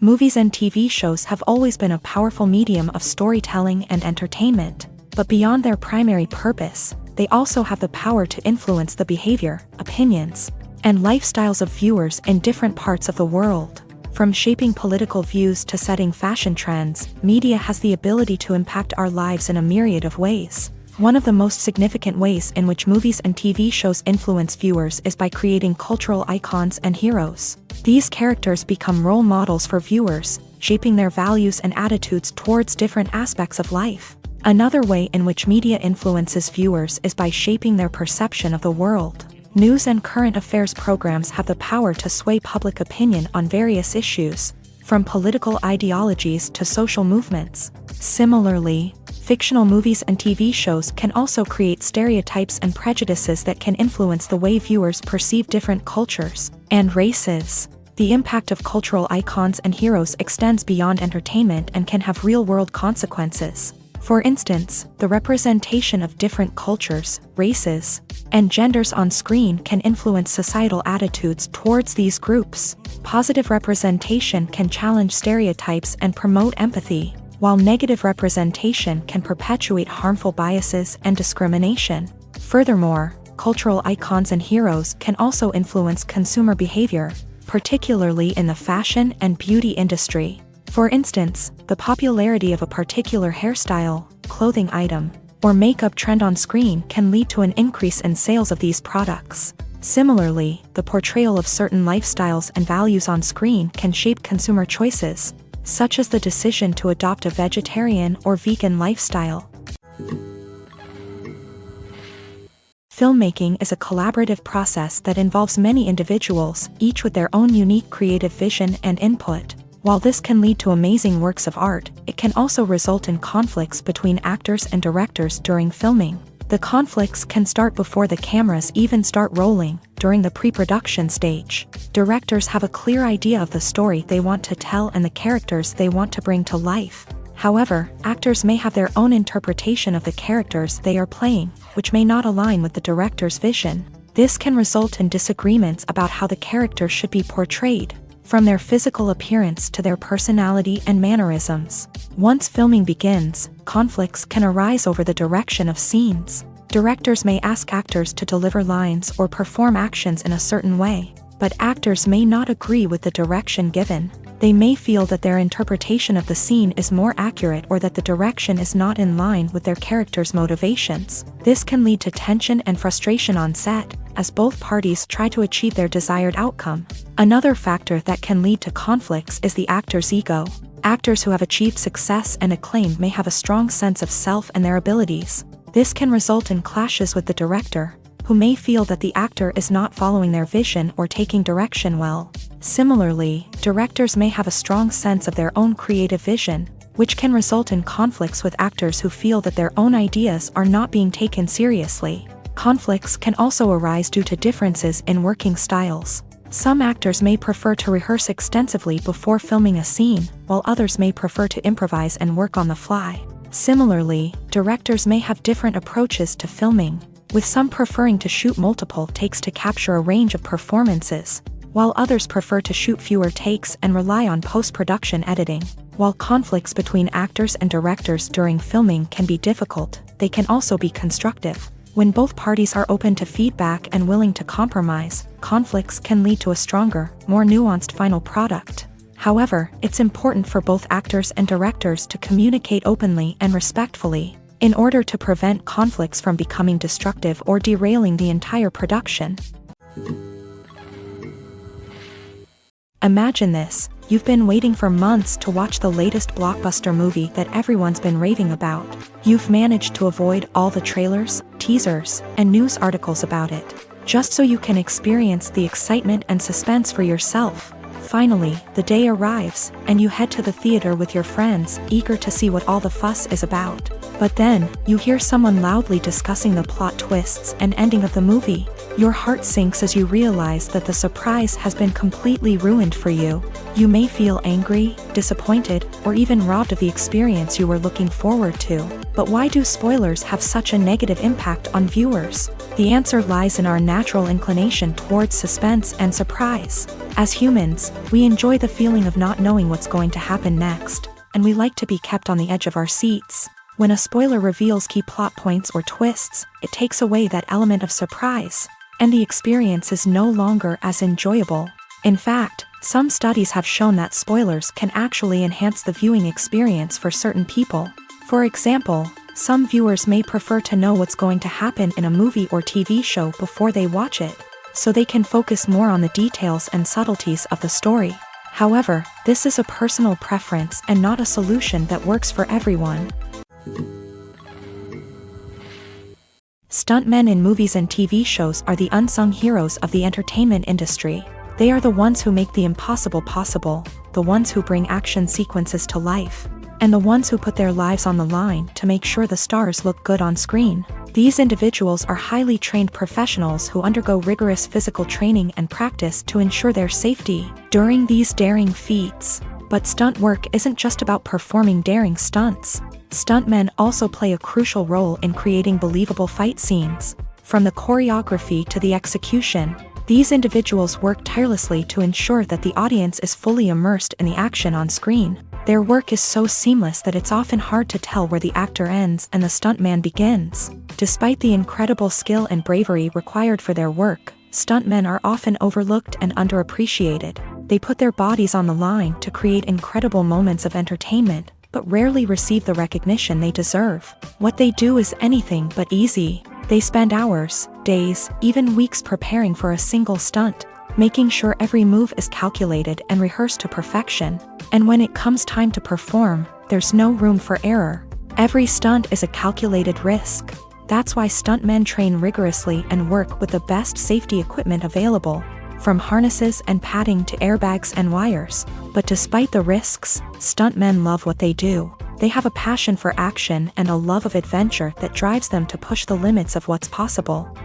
Movies and TV shows have always been a powerful medium of storytelling and entertainment, but beyond their primary purpose, they also have the power to influence the behavior, opinions, and lifestyles of viewers in different parts of the world. From shaping political views to setting fashion trends, media has the ability to impact our lives in a myriad of ways. One of the most significant ways in which movies and TV shows influence viewers is by creating cultural icons and heroes. These characters become role models for viewers, shaping their values and attitudes towards different aspects of life. Another way in which media influences viewers is by shaping their perception of the world. News and current affairs programs have the power to sway public opinion on various issues, from political ideologies to social movements. Similarly, fictional movies and TV shows can also create stereotypes and prejudices that can influence the way viewers perceive different cultures and races. The impact of cultural icons and heroes extends beyond entertainment and can have real-world consequences. For instance, the representation of different cultures, races, and genders on screen can influence societal attitudes towards these groups. Positive representation can challenge stereotypes and promote empathy, while negative representation can perpetuate harmful biases and discrimination. Furthermore, cultural icons and heroes can also influence consumer behavior, particularly in the fashion and beauty industry. For instance, the popularity of a particular hairstyle, clothing item, or makeup trend on screen can lead to an increase in sales of these products. Similarly, the portrayal of certain lifestyles and values on screen can shape consumer choices, such as the decision to adopt a vegetarian or vegan lifestyle. Filmmaking is a collaborative process that involves many individuals, each with their own unique creative vision and input. While this can lead to amazing works of art, it can also result in conflicts between actors and directors during filming. The conflicts can start before the cameras even start rolling, during the pre-production stage. Directors have a clear idea of the story they want to tell and the characters they want to bring to life. However, actors may have their own interpretation of the characters they are playing, which may not align with the director's vision. This can result in disagreements about how the character should be portrayed, from their physical appearance to their personality and mannerisms. Once filming begins, conflicts can arise over the direction of scenes. Directors may ask actors to deliver lines or perform actions in a certain way, but actors may not agree with the direction given. They may feel that their interpretation of the scene is more accurate or that the direction is not in line with their character's motivations. This can lead to tension and frustration on set, as both parties try to achieve their desired outcome. Another factor that can lead to conflicts is the actor's ego. Actors who have achieved success and acclaim may have a strong sense of self and their abilities. This can result in clashes with the director, who may feel that the actor is not following their vision or taking direction well. Similarly, directors may have a strong sense of their own creative vision, which can result in conflicts with actors who feel that their own ideas are not being taken seriously. Conflicts can also arise due to differences in working styles. Some actors may prefer to rehearse extensively before filming a scene, while others may prefer to improvise and work on the fly. Similarly, directors may have different approaches to filming, with some preferring to shoot multiple takes to capture a range of performances, while others prefer to shoot fewer takes and rely on post-production editing. While conflicts between actors and directors during filming can be difficult, they can also be constructive. When both parties are open to feedback and willing to compromise, conflicts can lead to a stronger, more nuanced final product. However, it's important for both actors and directors to communicate openly and respectfully, in order to prevent conflicts from becoming destructive or derailing the entire production. Imagine this: you've been waiting for months to watch the latest blockbuster movie that everyone's been raving about. You've managed to avoid all the trailers, teasers, and news articles about it. just so you can experience the excitement and suspense for yourself. Finally, the day arrives, and you head to the theater with your friends, eager to see what all the fuss is about. But then, you hear someone loudly discussing the plot twists and ending of the movie. Your heart sinks as you realize that the surprise has been completely ruined for you. You may feel angry, disappointed, or even robbed of the experience you were looking forward to. But why do spoilers have such a negative impact on viewers? The answer lies in our natural inclination towards suspense and surprise. As humans, we enjoy the feeling of not knowing what's going to happen next, and we like to be kept on the edge of our seats. When a spoiler reveals key plot points or twists, it takes away that element of surprise, and the experience is no longer as enjoyable. In fact, some studies have shown that spoilers can actually enhance the viewing experience for certain people. For example, some viewers may prefer to know what's going to happen in a movie or TV show before they watch it, so they can focus more on the details and subtleties of the story. However, this is a personal preference and not a solution that works for everyone. Stuntmen in movies and TV shows are the unsung heroes of the entertainment industry. They are the ones who make the impossible possible, the ones who bring action sequences to life, and the ones who put their lives on the line to make sure the stars look good on screen. These individuals are highly trained professionals who undergo rigorous physical training and practice to ensure their safety during these daring feats. But stunt work isn't just about performing daring stunts. Stuntmen also play a crucial role in creating believable fight scenes. From the choreography to the execution, these individuals work tirelessly to ensure that the audience is fully immersed in the action on screen. Their work is so seamless that it's often hard to tell where the actor ends and the stuntman begins. Despite the incredible skill and bravery required for their work, stuntmen are often overlooked and underappreciated. They put their bodies on the line to create incredible moments of entertainment, but rarely receive the recognition they deserve. What they do is anything but easy. They spend hours, days, even weeks preparing for a single stunt, making sure every move is calculated and rehearsed to perfection. And when it comes time to perform, there's no room for error. Every stunt is a calculated risk. That's why stuntmen train rigorously and work with the best safety equipment available, from harnesses and padding to airbags and wires. But despite the risks, stuntmen love what they do. They have a passion for action and a love of adventure that drives them to push the limits of what's possible.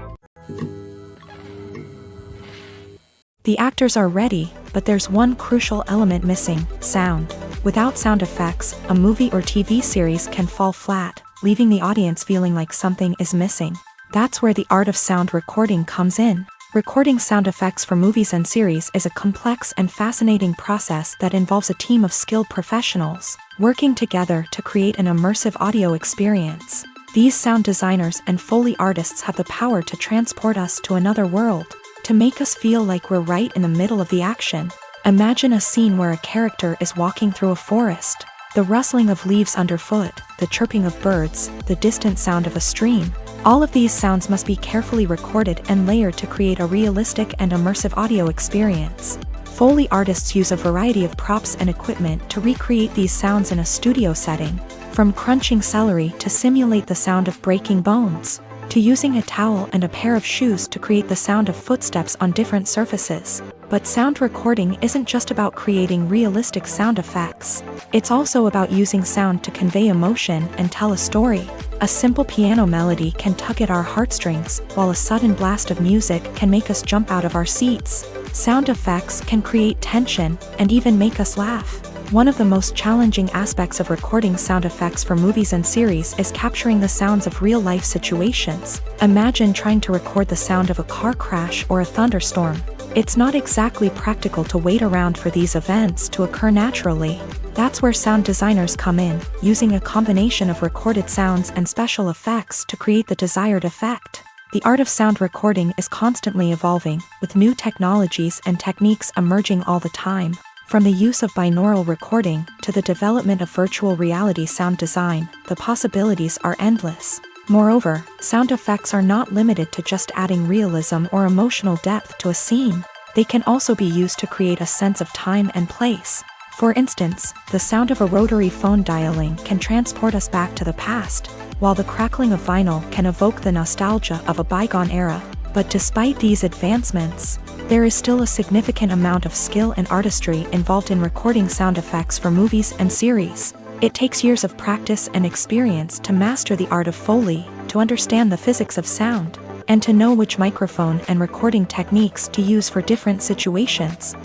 The actors are ready, but there's one crucial element missing: sound. Without sound effects, a movie or TV series can fall flat, leaving the audience feeling like something is missing. That's where the art of sound recording comes in. Recording sound effects for movies and series is a complex and fascinating process that involves a team of skilled professionals working together to create an immersive audio experience. These sound designers and Foley artists have the power to transport us to another world, to make us feel like we're right in the middle of the action. Imagine a scene where a character is walking through a forest. The rustling of leaves underfoot, the chirping of birds, the distant sound of a stream. All of these sounds must be carefully recorded and layered to create a realistic and immersive audio experience. Foley artists use a variety of props and equipment to recreate these sounds in a studio setting, from crunching celery to simulate the sound of breaking bones, to using a towel and a pair of shoes to create the sound of footsteps on different surfaces. But sound recording isn't just about creating realistic sound effects. It's also about using sound to convey emotion and tell a story. A simple piano melody can tug at our heartstrings, while a sudden blast of music can make us jump out of our seats. Sound effects can create tension and even make us laugh. One of the most challenging aspects of recording sound effects for movies and series is capturing the sounds of real-life situations. Imagine trying to record the sound of a car crash or a thunderstorm. It's not exactly practical to wait around for these events to occur naturally. That's where sound designers come in, using a combination of recorded sounds and special effects to create the desired effect. The art of sound recording is constantly evolving, with new technologies and techniques emerging all the time. From the use of binaural recording to the development of virtual reality sound design, the possibilities are endless. Moreover, sound effects are not limited to just adding realism or emotional depth to a scene. They can also be used to create a sense of time and place. For instance, the sound of a rotary phone dialing can transport us back to the past, while the crackling of vinyl can evoke the nostalgia of a bygone era. But despite these advancements, there is still a significant amount of skill and artistry involved in recording sound effects for movies and series. It takes years of practice and experience to master the art of Foley, to understand the physics of sound, and to know which microphone and recording techniques to use for different situations.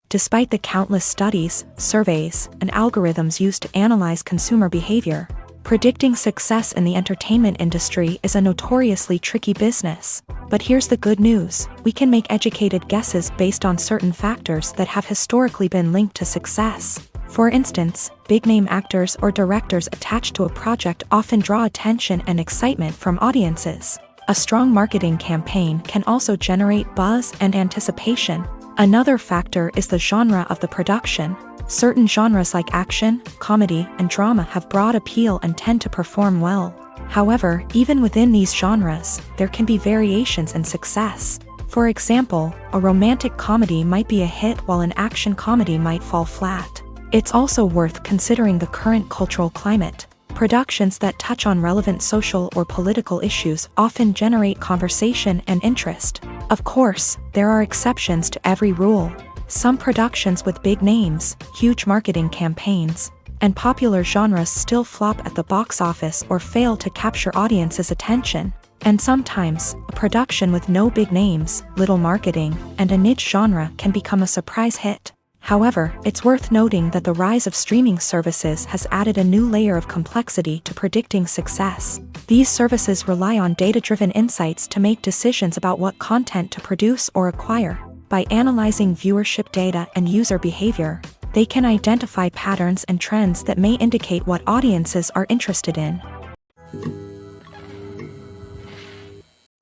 Despite the countless studies, surveys, and algorithms used to analyze consumer behavior, predicting success in the entertainment industry is a notoriously tricky business. But here's the good news: we can make educated guesses based on certain factors that have historically been linked to success. For instance, big-name actors or directors attached to a project often draw attention and excitement from audiences. A strong marketing campaign can also generate buzz and anticipation. Another factor is the genre of the production. Certain genres like action, comedy, and drama have broad appeal and tend to perform well. However, even within these genres, there can be variations in success. For example, a romantic comedy might be a hit while an action comedy might fall flat. It's also worth considering the current cultural climate. Productions that touch on relevant social or political issues often generate conversation and interest. Of course, there are exceptions to every rule. Some productions with big names, huge marketing campaigns, and popular genres still flop at the box office or fail to capture audiences' attention. And sometimes, a production with no big names, little marketing, and a niche genre can become a surprise hit. However, it's worth noting that the rise of streaming services has added a new layer of complexity to predicting success. These services rely on data-driven insights to make decisions about what content to produce or acquire. By analyzing viewership data and user behavior, they can identify patterns and trends that may indicate what audiences are interested in.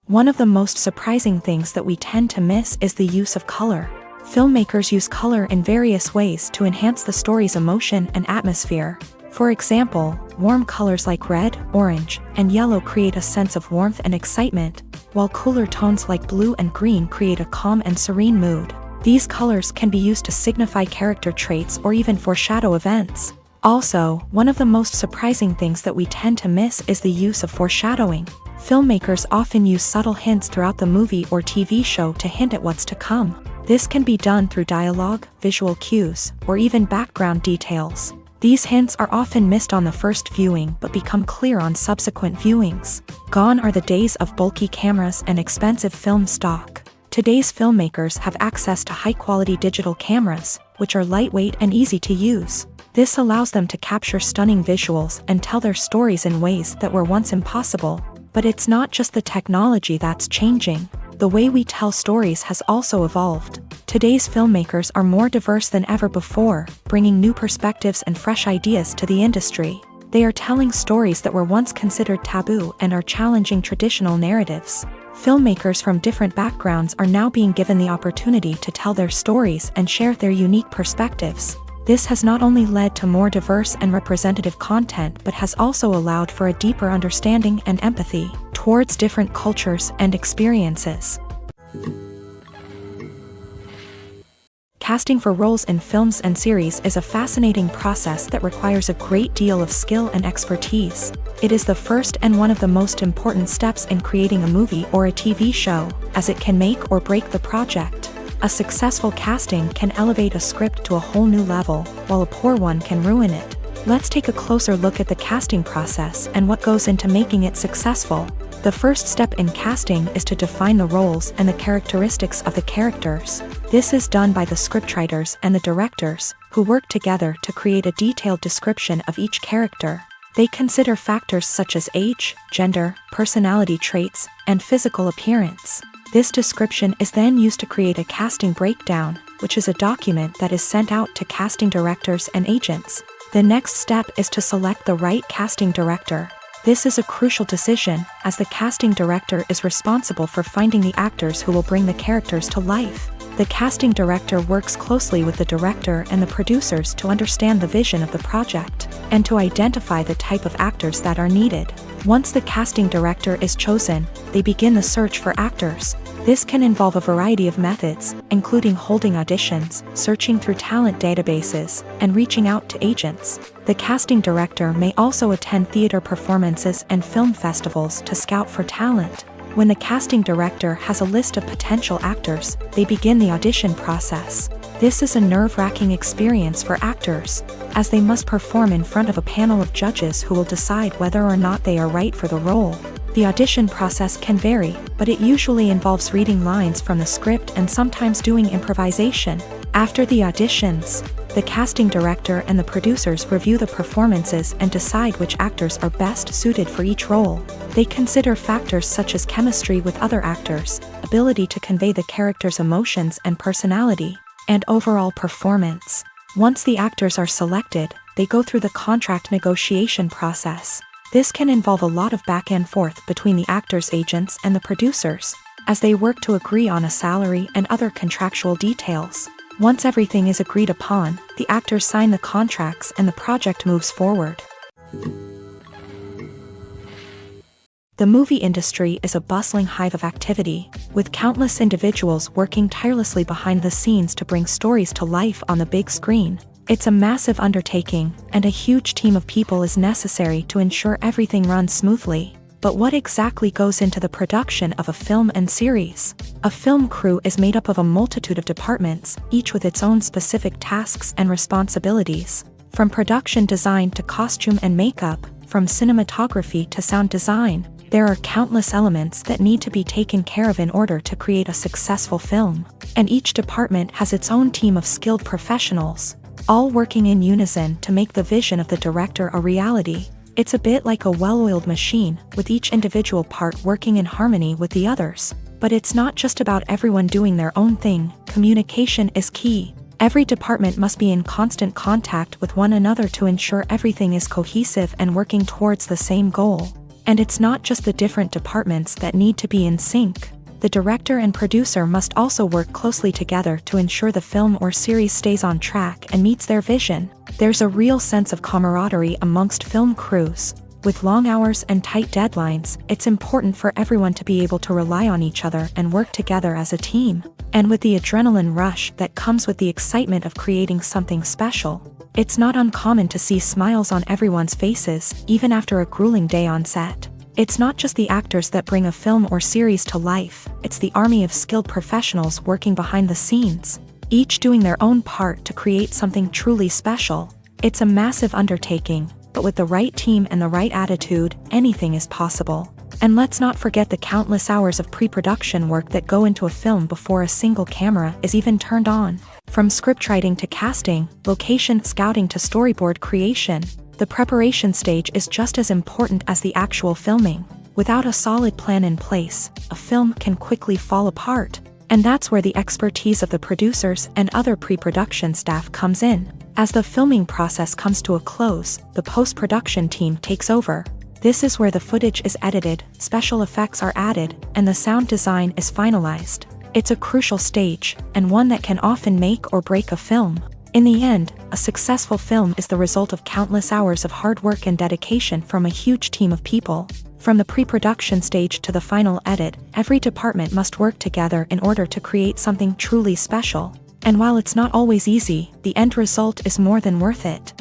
One of the most surprising things that we tend to miss is the use of color. Filmmakers use color in various ways to enhance the story's emotion and atmosphere. For example, warm colors like red, orange, and yellow create a sense of warmth and excitement, while cooler tones like blue and green create a calm and serene mood. These colors can be used to signify character traits or even foreshadow events. Also, one of the most surprising things that we tend to miss is the use of foreshadowing. Filmmakers often use subtle hints throughout the movie or TV show to hint at what's to come. This can be done through dialogue, visual cues, or even background details. These hints are often missed on the first viewing but become clear on subsequent viewings. Gone are the days of bulky cameras and expensive film stock. Today's filmmakers have access to high-quality digital cameras, which are lightweight and easy to use. This allows them to capture stunning visuals and tell their stories in ways that were once impossible. But it's not just the technology that's changing. The way we tell stories has also evolved. Today's filmmakers are more diverse than ever before, bringing new perspectives and fresh ideas to the industry. They are telling stories that were once considered taboo and are challenging traditional narratives. Filmmakers from different backgrounds are now being given the opportunity to tell their stories and share their unique perspectives. This has not only led to more diverse and representative content but has also allowed for a deeper understanding and empathy towards different cultures and experiences. Casting for roles in films and series is a fascinating process that requires a great deal of skill and expertise. It is the first and one of the most important steps in creating a movie or a TV show, as it can make or break the project. A successful casting can elevate a script to a whole new level, while a poor one can ruin it. Let's take a closer look at the casting process and what goes into making it successful. The first step in casting is to define the roles and the characteristics of the characters. This is done by the scriptwriters and the directors, who work together to create a detailed description of each character. They consider factors such as age, gender, personality traits, and physical appearance. This description is then used to create a casting breakdown, which is a document that is sent out to casting directors and agents. The next step is to select the right casting director. This is a crucial decision, as the casting director is responsible for finding the actors who will bring the characters to life. The casting director works closely with the director and the producers to understand the vision of the project, and to identify the type of actors that are needed. Once the casting director is chosen, they begin the search for actors. This can involve a variety of methods, including holding auditions, searching through talent databases, and reaching out to agents. The casting director may also attend theater performances and film festivals to scout for talent. When the casting director has a list of potential actors, they begin the audition process. This is a nerve-wracking experience for actors, as they must perform in front of a panel of judges who will decide whether or not they are right for the role. The audition process can vary, but it usually involves reading lines from the script and sometimes doing improvisation. After the auditions, the casting director and the producers review the performances and decide which actors are best suited for each role. They consider factors such as chemistry with other actors, ability to convey the character's emotions and personality, and overall performance. Once the actors are selected, they go through the contract negotiation process. This can involve a lot of back and forth between the actors' agents and the producers, as they work to agree on a salary and other contractual details. Once everything is agreed upon, the actors sign the contracts and the project moves forward. The movie industry is a bustling hive of activity, with countless individuals working tirelessly behind the scenes to bring stories to life on the big screen. It's a massive undertaking, and a huge team of people is necessary to ensure everything runs smoothly. But what exactly goes into the production of a film and series? A film crew is made up of a multitude of departments, each with its own specific tasks and responsibilities. From production design to costume and makeup, from cinematography to sound design, there are countless elements that need to be taken care of in order to create a successful film. And each department has its own team of skilled professionals, all working in unison to make the vision of the director a reality. It's a bit like a well-oiled machine, with each individual part working in harmony with the others. But it's not just about everyone doing their own thing. Communication is key. Every department must be in constant contact with one another to ensure everything is cohesive and working towards the same goal. And it's not just the different departments that need to be in sync. The director and producer must also work closely together to ensure the film or series stays on track and meets their vision. There's a real sense of camaraderie amongst film crews. With long hours and tight deadlines, it's important for everyone to be able to rely on each other and work together as a team. And with the adrenaline rush that comes with the excitement of creating something special, it's not uncommon to see smiles on everyone's faces, even after a grueling day on set. It's not just the actors that bring a film or series to life, it's the army of skilled professionals working behind the scenes, each doing their own part to create something truly special. It's a massive undertaking, but with the right team and the right attitude, anything is possible. And let's not forget the countless hours of pre-production work that go into a film before a single camera is even turned on. From scriptwriting to casting, location scouting to storyboard creation, the preparation stage is just as important as the actual filming. Without a solid plan in place, a film can quickly fall apart. And that's where the expertise of the producers and other pre-production staff comes in. As the filming process comes to a close, the post-production team takes over. This is where the footage is edited, special effects are added, and the sound design is finalized. It's a crucial stage, and one that can often make or break a film. In the end, a successful film is the result of countless hours of hard work and dedication from a huge team of people. From the pre-production stage to the final edit, every department must work together in order to create something truly special. And while it's not always easy, the end result is more than worth it.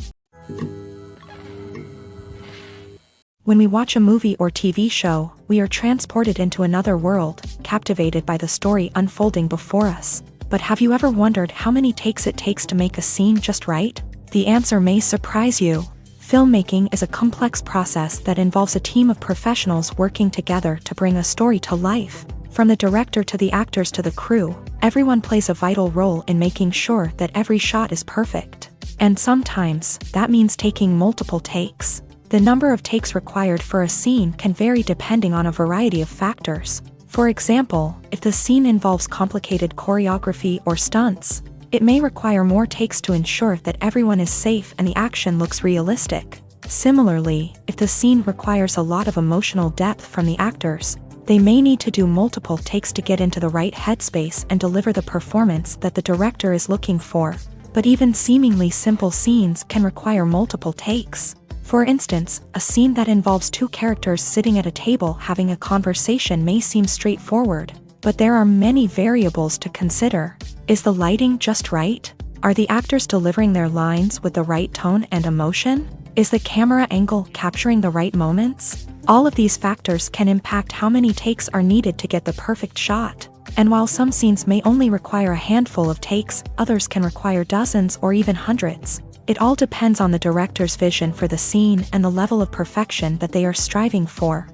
When we watch a movie or TV show, we are transported into another world, captivated by the story unfolding before us. But have you ever wondered how many takes it takes to make a scene just right? The answer may surprise you. Filmmaking is a complex process that involves a team of professionals working together to bring a story to life. From the director to the actors to the crew, everyone plays a vital role in making sure that every shot is perfect. And sometimes, that means taking multiple takes. The number of takes required for a scene can vary depending on a variety of factors. For example, if the scene involves complicated choreography or stunts, it may require more takes to ensure that everyone is safe and the action looks realistic. Similarly, if the scene requires a lot of emotional depth from the actors, they may need to do multiple takes to get into the right headspace and deliver the performance that the director is looking for. But even seemingly simple scenes can require multiple takes. For instance, a scene that involves two characters sitting at a table having a conversation may seem straightforward, But there are many variables to consider. Is the lighting just right? Are the actors delivering their lines with the right tone and emotion? Is the camera angle capturing the right moments? All of these factors can impact how many takes are needed to get the perfect shot. And while some scenes may only require a handful of takes, others can require dozens or even hundreds. It all depends on the director's vision for the scene and the level of perfection that they are striving for.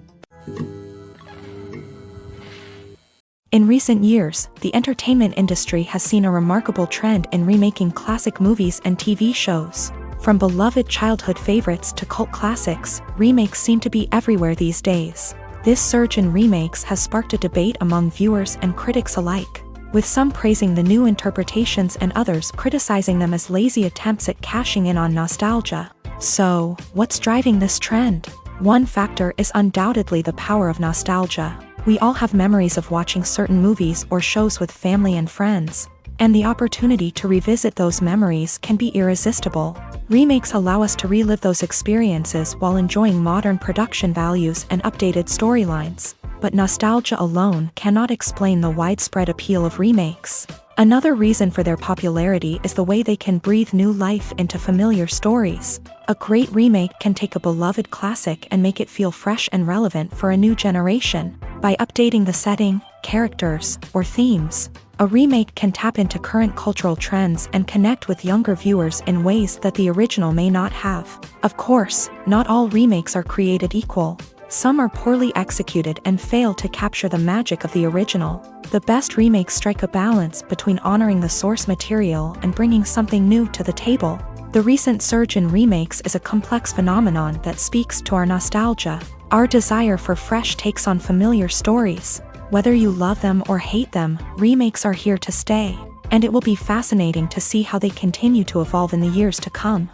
In recent years, the entertainment industry has seen a remarkable trend in remaking classic movies and TV shows. From beloved childhood favorites to cult classics, remakes seem to be everywhere these days. This surge in remakes has sparked a debate among viewers and critics alike, with some praising the new interpretations and others criticizing them as lazy attempts at cashing in on nostalgia. So, what's driving this trend? One factor is undoubtedly the power of nostalgia. We all have memories of watching certain movies or shows with family and friends, and the opportunity to revisit those memories can be irresistible. Remakes allow us to relive those experiences while enjoying modern production values and updated storylines. But nostalgia alone cannot explain the widespread appeal of remakes. Another reason for their popularity is the way they can breathe new life into familiar stories. A great remake can take a beloved classic and make it feel fresh and relevant for a new generation. By updating the setting, characters, or themes, a remake can tap into current cultural trends and connect with younger viewers in ways that the original may not have. Of course, not all remakes are created equal. Some are poorly executed and fail to capture the magic of the original. The best remakes strike a balance between honoring the source material and bringing something new to the table. The recent surge in remakes is a complex phenomenon that speaks to our nostalgia, our desire for fresh takes on familiar stories. Whether you love them or hate them, remakes are here to stay, and it will be fascinating to see how they continue to evolve in the years to come.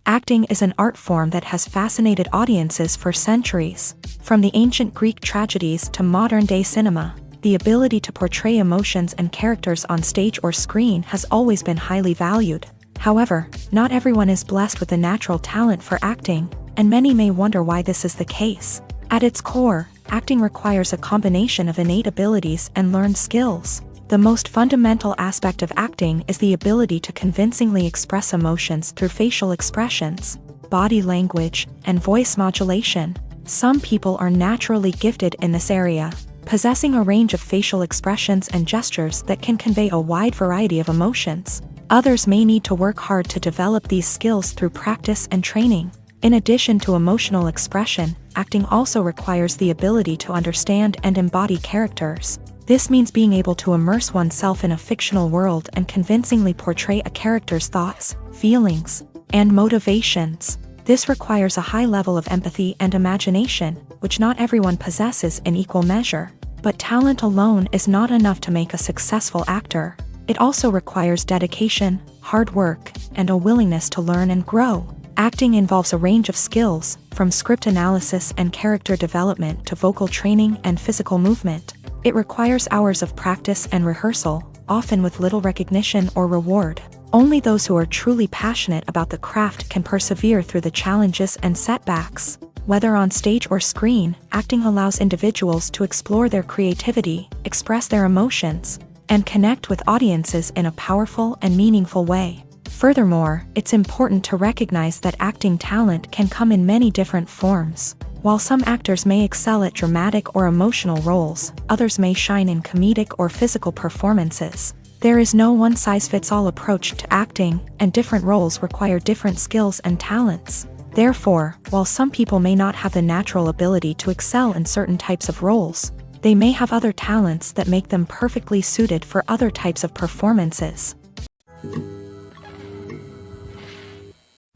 Acting is an art form that has fascinated audiences for centuries. From the ancient Greek tragedies to modern-day cinema, the ability to portray emotions and characters on stage or screen has always been highly valued. However, not everyone is blessed with a natural talent for acting, and many may wonder why this is the case. At its core, acting requires a combination of innate abilities and learned skills. The most fundamental aspect of acting is the ability to convincingly express emotions through facial expressions, body language, and voice modulation. Some people are naturally gifted in this area, possessing a range of facial expressions and gestures that can convey a wide variety of emotions. Others may need to work hard to develop these skills through practice and training. In addition to emotional expression, acting also requires the ability to understand and embody characters. This means being able to immerse oneself in a fictional world and convincingly portray a character's thoughts, feelings, and motivations. This requires a high level of empathy and imagination, which not everyone possesses in equal measure. But talent alone is not enough to make a successful actor. It also requires dedication, hard work, and a willingness to learn and grow. Acting involves a range of skills, from script analysis and character development to vocal training and physical movement. It requires hours of practice and rehearsal, often with little recognition or reward. Only those who are truly passionate about the craft can persevere through the challenges and setbacks. Whether on stage or screen, acting allows individuals to explore their creativity, express their emotions, and connect with audiences in a powerful and meaningful way. Furthermore, it's important to recognize that acting talent can come in many different forms. While some actors may excel at dramatic or emotional roles, others may shine in comedic or physical performances. There is no one-size-fits-all approach to acting, and different roles require different skills and talents. Therefore, while some people may not have the natural ability to excel in certain types of roles, they may have other talents that make them perfectly suited for other types of performances.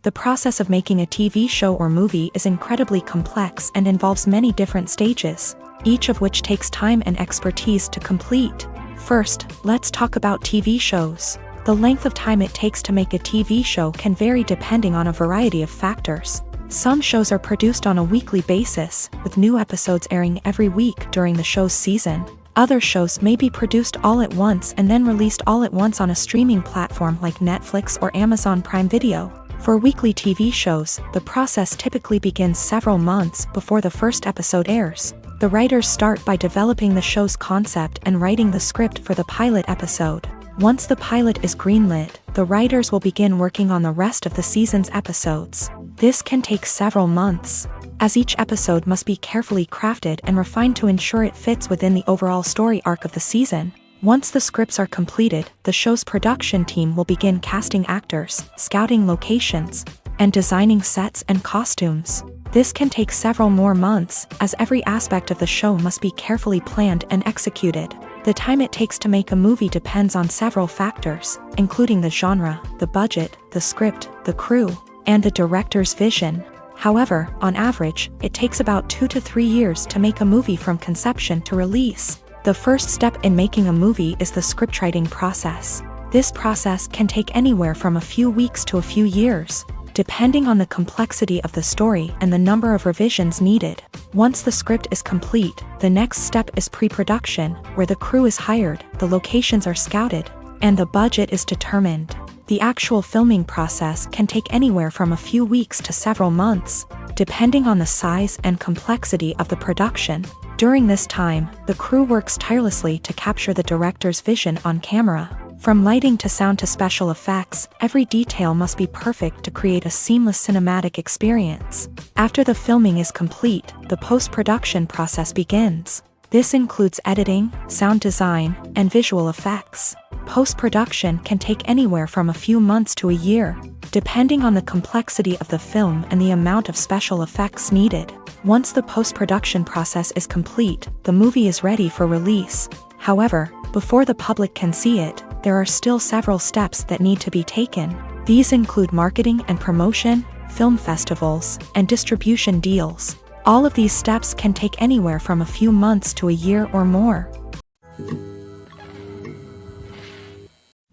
The process of making a TV show or movie is incredibly complex and involves many different stages, each of which takes time and expertise to complete. First, let's talk about TV shows. The length of time it takes to make a TV show can vary depending on a variety of factors. Some shows are produced on a weekly basis, with new episodes airing every week during the show's season. Other shows may be produced all at once and then released all at once on a streaming platform like Netflix or Amazon Prime Video. For weekly TV shows, the process typically begins several months before the first episode airs. The writers start by developing the show's concept and writing the script for the pilot episode. Once the pilot is greenlit, the writers will begin working on the rest of the season's episodes. This can take several months, as each episode must be carefully crafted and refined to ensure it fits within the overall story arc of the season. Once the scripts are completed, the show's production team will begin casting actors, scouting locations, and designing sets and costumes. This can take several more months, as every aspect of the show must be carefully planned and executed. The time it takes to make a movie depends on several factors, including the genre, the budget, the script, the crew, and the director's vision. However, on average, it takes about 2 to 3 years to make a movie from conception to release. The first step in making a movie is the scriptwriting process. This process can take anywhere from a few weeks to a few years, depending on the complexity of the story and the number of revisions needed. Once the script is complete, the next step is pre-production, where the crew is hired, the locations are scouted, and the budget is determined. The actual filming process can take anywhere from a few weeks to several months, depending on the size and complexity of the production. During this time, the crew works tirelessly to capture the director's vision on camera. From lighting to sound to special effects, every detail must be perfect to create a seamless cinematic experience. After the filming is complete, the post-production process begins. This includes editing, sound design, and visual effects. Post-production can take anywhere from a few months to a year, depending on the complexity of the film and the amount of special effects needed. Once the post-production process is complete, the movie is ready for release. However, before the public can see it, there are still several steps that need to be taken. These include marketing and promotion, film festivals, and distribution deals. All of these steps can take anywhere from a few months to a year or more.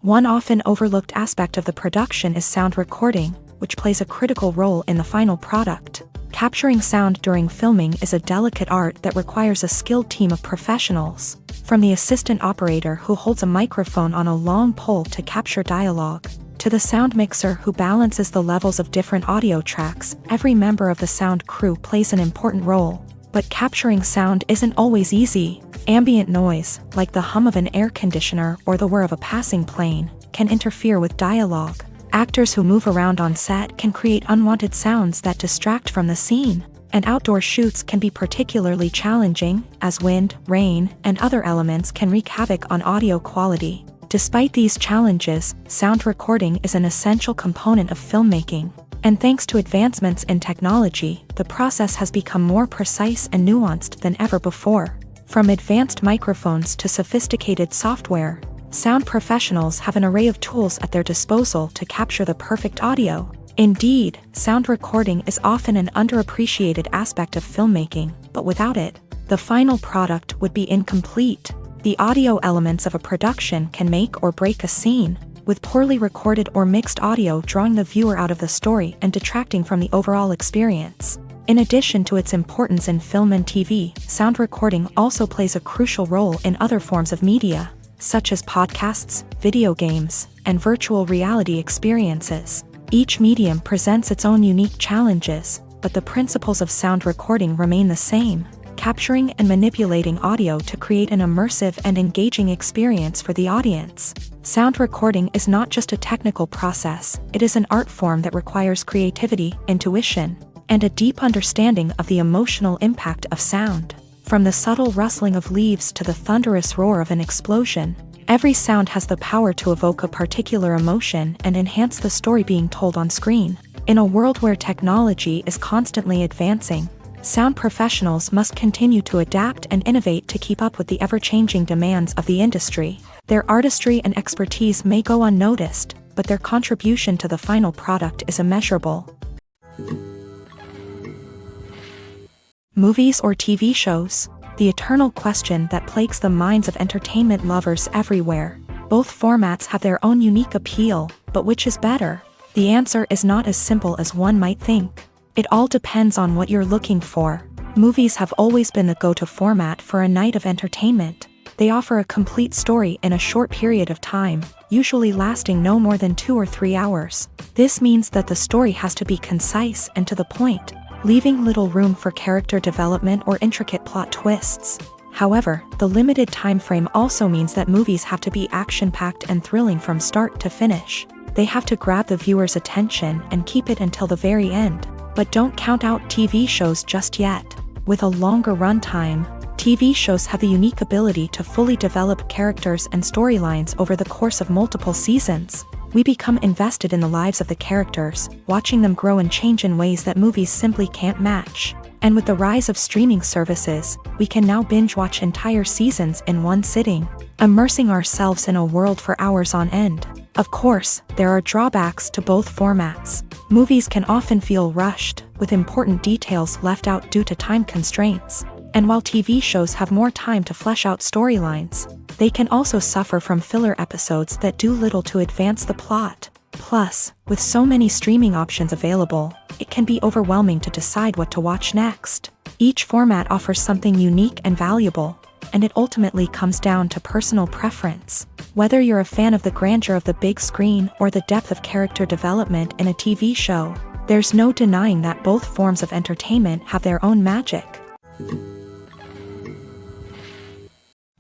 One often overlooked aspect of the production is sound recording, which plays a critical role in the final product. Capturing sound during filming is a delicate art that requires a skilled team of professionals. From the assistant operator who holds a microphone on a long pole to capture dialogue, to the sound mixer who balances the levels of different audio tracks, every member of the sound crew plays an important role. But capturing sound isn't always easy. Ambient noise, like the hum of an air conditioner or the whir of a passing plane, can interfere with dialogue. Actors who move around on set can create unwanted sounds that distract from the scene. And outdoor shoots can be particularly challenging, as wind, rain, and other elements can wreak havoc on audio quality. Despite these challenges, sound recording is an essential component of filmmaking. And thanks to advancements in technology, the process has become more precise and nuanced than ever before. From advanced microphones to sophisticated software, sound professionals have an array of tools at their disposal to capture the perfect audio. Indeed, sound recording is often an underappreciated aspect of filmmaking, but without it, the final product would be incomplete. The audio elements of a production can make or break a scene, with poorly recorded or mixed audio drawing the viewer out of the story and detracting from the overall experience. In addition to its importance in film and TV, sound recording also plays a crucial role in other forms of media, such as podcasts, video games, and virtual reality experiences. Each medium presents its own unique challenges, but the principles of sound recording remain the same, capturing and manipulating audio to create an immersive and engaging experience for the audience. Sound recording is not just a technical process, it is an art form that requires creativity, intuition, and a deep understanding of the emotional impact of sound. From the subtle rustling of leaves to the thunderous roar of an explosion, every sound has the power to evoke a particular emotion and enhance the story being told on screen. In a world where technology is constantly advancing, sound professionals must continue to adapt and innovate to keep up with the ever-changing demands of the industry. Their artistry and expertise may go unnoticed, but their contribution to the final product is immeasurable. Movies or TV shows? The eternal question that plagues the minds of entertainment lovers everywhere. Both formats have their own unique appeal, but which is better? The answer is not as simple as one might think. It all depends on what you're looking for. Movies have always been the go-to format for a night of entertainment. They offer a complete story in a short period of time, usually lasting no more than 2 or 3 hours. This means that the story has to be concise and to the point. leaving little room for character development or intricate plot twists. However, the limited time frame also means that movies have to be action-packed and thrilling from start to finish. They have to grab the viewer's attention and keep it until the very end. But don't count out TV shows just yet. With a longer runtime, TV shows have the unique ability to fully develop characters and storylines over the course of multiple seasons. We become invested in the lives of the characters, watching them grow and change in ways that movies simply can't match. And with the rise of streaming services, we can now binge-watch entire seasons in one sitting, immersing ourselves in a world for hours on end. Of course, there are drawbacks to both formats. Movies can often feel rushed, with important details left out due to time constraints. And while TV shows have more time to flesh out storylines, they can also suffer from filler episodes that do little to advance the plot. Plus, with so many streaming options available, it can be overwhelming to decide what to watch next. Each format offers something unique and valuable, and it ultimately comes down to personal preference. Whether you're a fan of the grandeur of the big screen or the depth of character development in a TV show, there's no denying that both forms of entertainment have their own magic.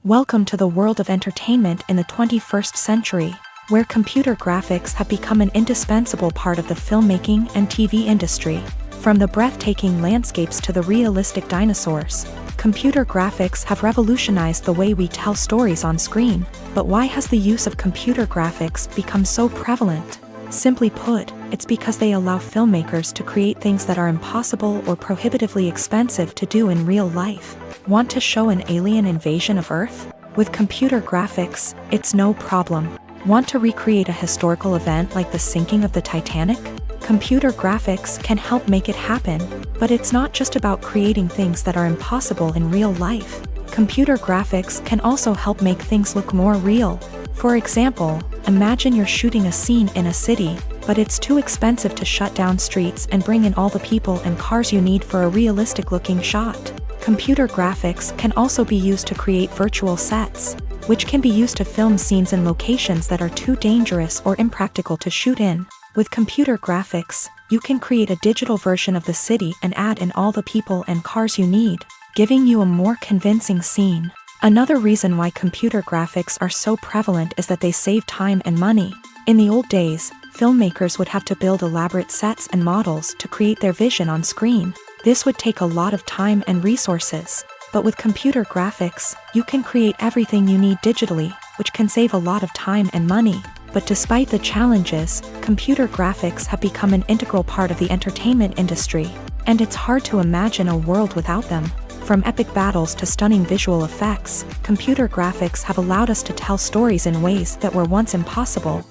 Welcome to the world of entertainment in the 21st century, where computer graphics have become an indispensable part of the filmmaking and TV industry. From the breathtaking landscapes to the realistic dinosaurs, computer graphics have revolutionized the way we tell stories on screen. But why has the use of computer graphics become so prevalent? Simply put, it's because they allow filmmakers to create things that are impossible or prohibitively expensive to do in real life. Want to show an alien invasion of Earth? With computer graphics, it's no problem. Want to recreate a historical event like the sinking of the Titanic? Computer graphics can help make it happen, but it's not just about creating things that are impossible in real life. Computer graphics can also help make things look more real. For example, imagine you're shooting a scene in a city, but it's too expensive to shut down streets and bring in all the people and cars you need for a realistic-looking shot. Computer graphics can also be used to create virtual sets, which can be used to film scenes in locations that are too dangerous or impractical to shoot in. With computer graphics, you can create a digital version of the city and add in all the people and cars you need, giving you a more convincing scene. Another reason why computer graphics are so prevalent is that they save time and money. In the old days, filmmakers would have to build elaborate sets and models to create their vision on screen. This would take a lot of time and resources. But with computer graphics, you can create everything you need digitally, which can save a lot of time and money. But despite the challenges, computer graphics have become an integral part of the entertainment industry, and it's hard to imagine a world without them. From epic battles to stunning visual effects, computer graphics have allowed us to tell stories in ways that were once impossible.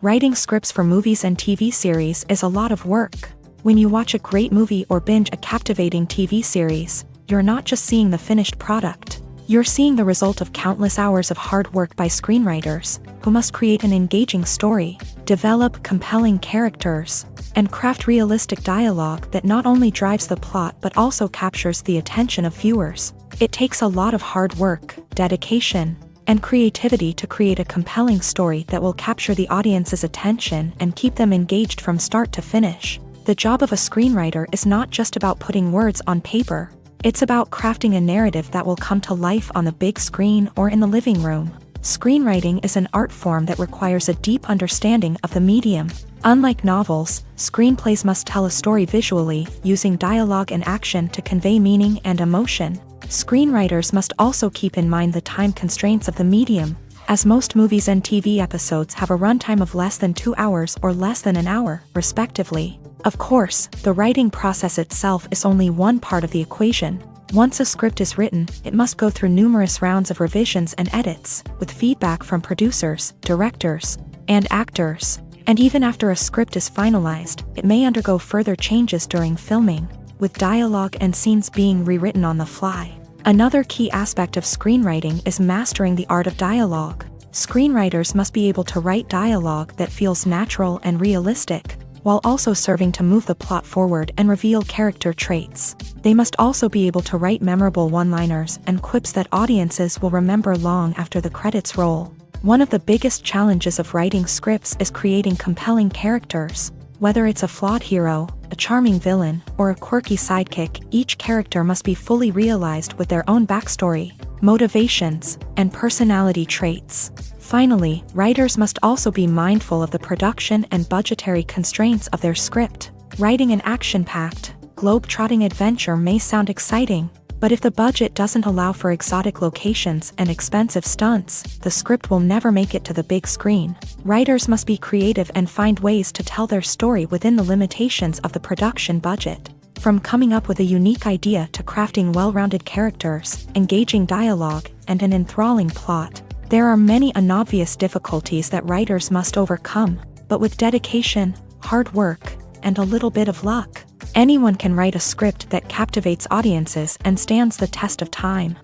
Writing scripts for movies and TV series is a lot of work. When you watch a great movie or binge a captivating TV series, you're not just seeing the finished product. You're seeing the result of countless hours of hard work by screenwriters, who must create an engaging story, develop compelling characters, and craft realistic dialogue that not only drives the plot but also captures the attention of viewers. It takes a lot of hard work, dedication, and creativity to create a compelling story that will capture the audience's attention and keep them engaged from start to finish. The job of a screenwriter is not just about putting words on paper. It's about crafting a narrative that will come to life on the big screen or in the living room. Screenwriting is an art form that requires a deep understanding of the medium. Unlike novels, screenplays must tell a story visually, using dialogue and action to convey meaning and emotion. Screenwriters must also keep in mind the time constraints of the medium, as most movies and TV episodes have a runtime of less than 2 hours or less than an hour, respectively. Of course, the writing process itself is only one part of the equation. Once a script is written, it must go through numerous rounds of revisions and edits, with feedback from producers, directors, and actors. And even after a script is finalized, it may undergo further changes during filming, with dialogue and scenes being rewritten on the fly. Another key aspect of screenwriting is mastering the art of dialogue. Screenwriters must be able to write dialogue that feels natural and realistic, while also serving to move the plot forward and reveal character traits. They must also be able to write memorable one-liners and quips that audiences will remember long after the credits roll. One of the biggest challenges of writing scripts is creating compelling characters. Whether it's a flawed hero, a charming villain, or a quirky sidekick, each character must be fully realized with their own backstory, motivations, and personality traits. Finally, writers must also be mindful of the production and budgetary constraints of their script. Writing an action-packed, globe-trotting adventure may sound exciting, but if the budget doesn't allow for exotic locations and expensive stunts, the script will never make it to the big screen. Writers must be creative and find ways to tell their story within the limitations of the production budget. From coming up with a unique idea to crafting well-rounded characters, engaging dialogue, and an enthralling plot, there are many unobvious difficulties that writers must overcome, but with dedication, hard work, and a little bit of luck, anyone can write a script that captivates audiences and stands the test of time.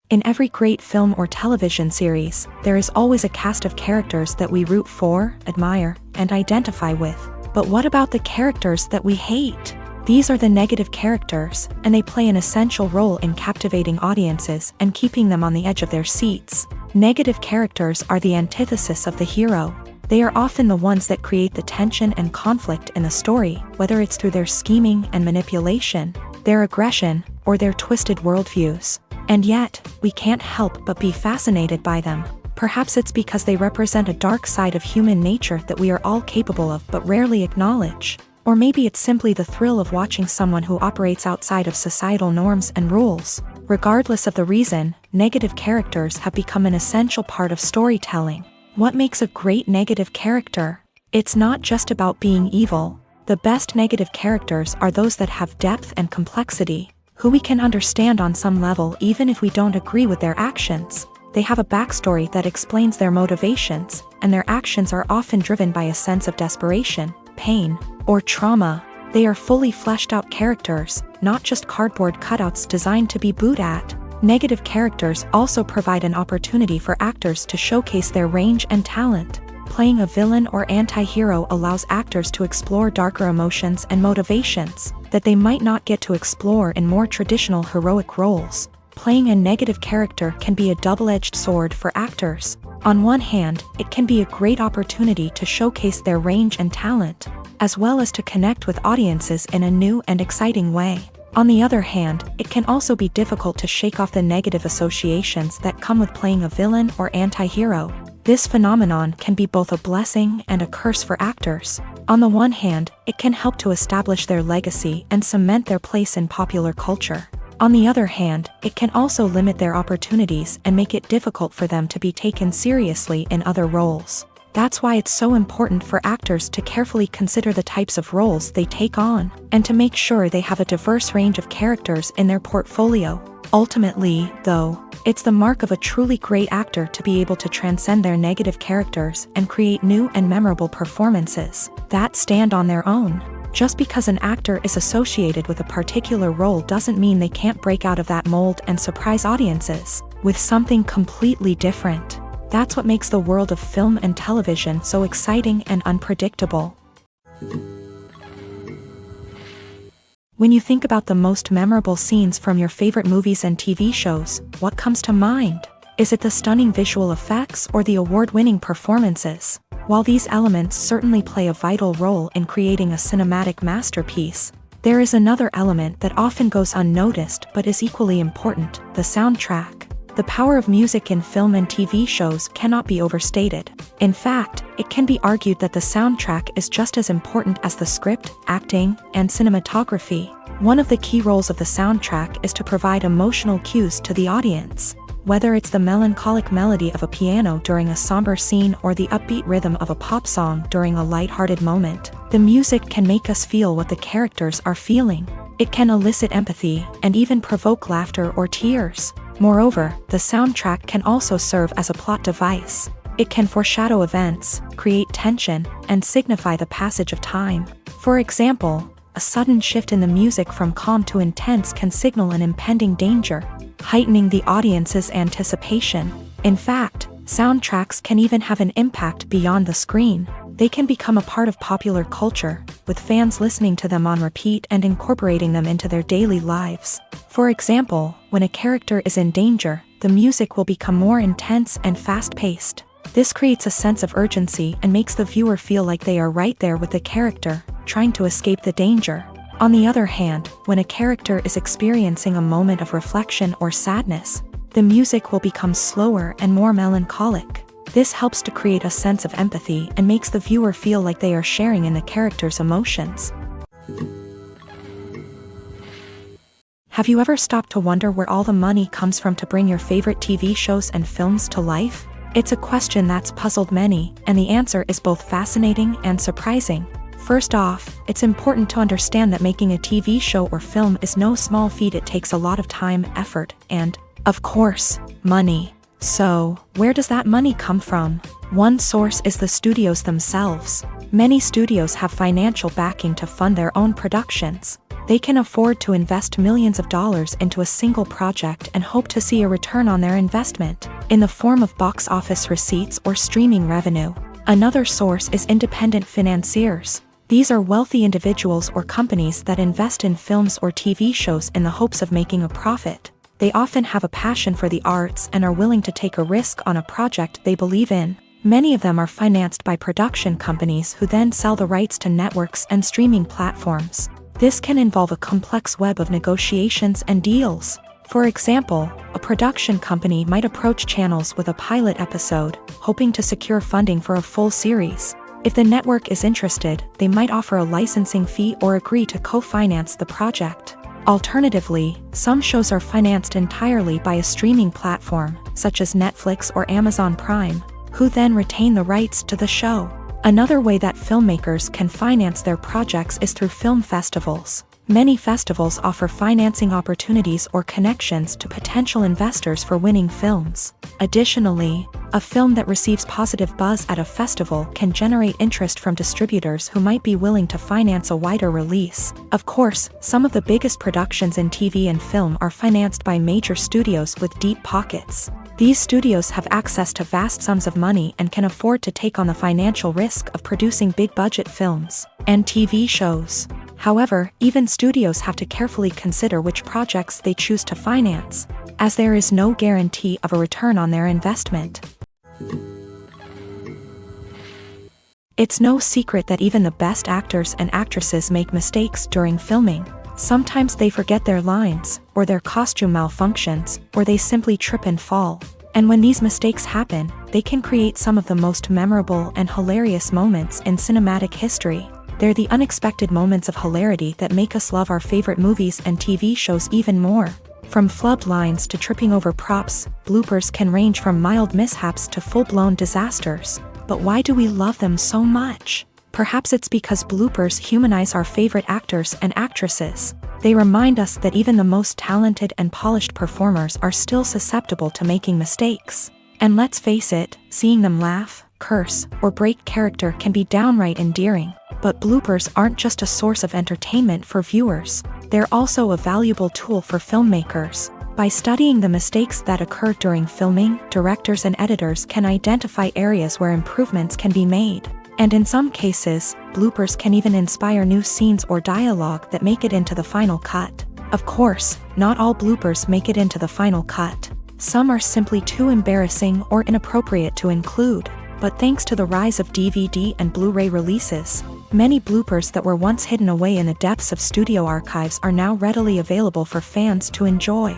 In every great film or television series, there is always a cast of characters that we root for, admire, and identify with. But what about the characters that we hate? These are the negative characters, and they play an essential role in captivating audiences and keeping them on the edge of their seats. Negative characters are the antithesis of the hero. They are often the ones that create the tension and conflict in the story, whether it's through their scheming and manipulation, their aggression, or their twisted worldviews. And yet, we can't help but be fascinated by them. Perhaps it's because they represent a dark side of human nature that we are all capable of but rarely acknowledge. Or maybe it's simply the thrill of watching someone who operates outside of societal norms and rules. Regardless of the reason, negative characters have become an essential part of storytelling. What makes a great negative character? It's not just about being evil. The best negative characters are those that have depth and complexity, who we can understand on some level even if we don't agree with their actions. They have a backstory that explains their motivations, and their actions are often driven by a sense of desperation, pain, or trauma. They are fully fleshed out characters, not just cardboard cutouts designed to be booed at. Negative characters also provide an opportunity for actors to showcase their range and talent. Playing a villain or anti-hero allows actors to explore darker emotions and motivations that they might not get to explore in more traditional heroic roles. Playing a negative character can be a double-edged sword for actors. On one hand, it can be a great opportunity to showcase their range and talent, as well as to connect with audiences in a new and exciting way. On the other hand, it can also be difficult to shake off the negative associations that come with playing a villain or anti-hero. This phenomenon can be both a blessing and a curse for actors. On the one hand, it can help to establish their legacy and cement their place in popular culture. On the other hand, it can also limit their opportunities and make it difficult for them to be taken seriously in other roles. That's why it's so important for actors to carefully consider the types of roles they take on, and to make sure they have a diverse range of characters in their portfolio. Ultimately, though, it's the mark of a truly great actor to be able to transcend their negative characters and create new and memorable performances that stand on their own. Just because an actor is associated with a particular role doesn't mean they can't break out of that mold and surprise audiences with something completely different. That's what makes the world of film and television so exciting and unpredictable. When you think about the most memorable scenes from your favorite movies and TV shows, what comes to mind? Is it the stunning visual effects or the award-winning performances? While these elements certainly play a vital role in creating a cinematic masterpiece, there is another element that often goes unnoticed but is equally important: the soundtrack. The power of music in film and TV shows cannot be overstated. In fact, it can be argued that the soundtrack is just as important as the script, acting, and cinematography. One of the key roles of the soundtrack is to provide emotional cues to the audience. Whether it's the melancholic melody of a piano during a somber scene or the upbeat rhythm of a pop song during a lighthearted moment, the music can make us feel what the characters are feeling. It can elicit empathy and even provoke laughter or tears. Moreover, the soundtrack can also serve as a plot device. It can foreshadow events, create tension, and signify the passage of time. For example, a sudden shift in the music from calm to intense can signal an impending danger, heightening the audience's anticipation. In fact, soundtracks can even have an impact beyond the screen. They can become a part of popular culture, with fans listening to them on repeat and incorporating them into their daily lives. For example, when a character is in danger, the music will become more intense and fast-paced, This creates a sense of urgency and makes the viewer feel like they are right there with the character, trying to escape the danger. On the other hand, when a character is experiencing a moment of reflection or sadness, the music will become slower and more melancholic. This helps to create a sense of empathy and makes the viewer feel like they are sharing in the character's emotions. Have you ever stopped to wonder where all the money comes from to bring your favorite TV shows and films to life? It's a question that's puzzled many, and the answer is both fascinating and surprising. First off, it's important to understand that making a TV show or film is no small feat. It takes a lot of time, effort, and, of course, money. So, where does that money come from? One source is the studios themselves. Many studios have financial backing to fund their own productions. They can afford to invest millions of dollars into a single project and hope to see a return on their investment, in the form of box office receipts or streaming revenue. Another source is independent financiers. These are wealthy individuals or companies that invest in films or TV shows in the hopes of making a profit. They often have a passion for the arts and are willing to take a risk on a project they believe in. Many of them are financed by production companies who then sell the rights to networks and streaming platforms. This can involve a complex web of negotiations and deals. For example, a production company might approach channels with a pilot episode, hoping to secure funding for a full series. If the network is interested, they might offer a licensing fee or agree to co-finance the project. Alternatively, some shows are financed entirely by a streaming platform, such as Netflix or Amazon Prime, who then retain the rights to the show. Another way that filmmakers can finance their projects is through film festivals. Many festivals offer financing opportunities or connections to potential investors for winning films. Additionally, a film that receives positive buzz at a festival can generate interest from distributors who might be willing to finance a wider release. Of course, some of the biggest productions in TV and film are financed by major studios with deep pockets. These studios have access to vast sums of money and can afford to take on the financial risk of producing big-budget films and TV shows. However, even studios have to carefully consider which projects they choose to finance, as there is no guarantee of a return on their investment. It's no secret that even the best actors and actresses make mistakes during filming. Sometimes they forget their lines, or their costume malfunctions, or they simply trip and fall. And when these mistakes happen, they can create some of the most memorable and hilarious moments in cinematic history. They're the unexpected moments of hilarity that make us love our favorite movies and TV shows even more. From flubbed lines to tripping over props, bloopers can range from mild mishaps to full-blown disasters. But why do we love them so much? Perhaps it's because bloopers humanize our favorite actors and actresses. They remind us that even the most talented and polished performers are still susceptible to making mistakes. And let's face it, seeing them laugh, curse, or break character can be downright endearing. But bloopers aren't just a source of entertainment for viewers. They're also a valuable tool for filmmakers. By studying the mistakes that occur during filming, directors and editors can identify areas where improvements can be made. And in some cases, bloopers can even inspire new scenes or dialogue that make it into the final cut. Of course, not all bloopers make it into the final cut. Some are simply too embarrassing or inappropriate to include. But thanks to the rise of DVD and Blu-ray releases, many bloopers that were once hidden away in the depths of studio archives are now readily available for fans to enjoy.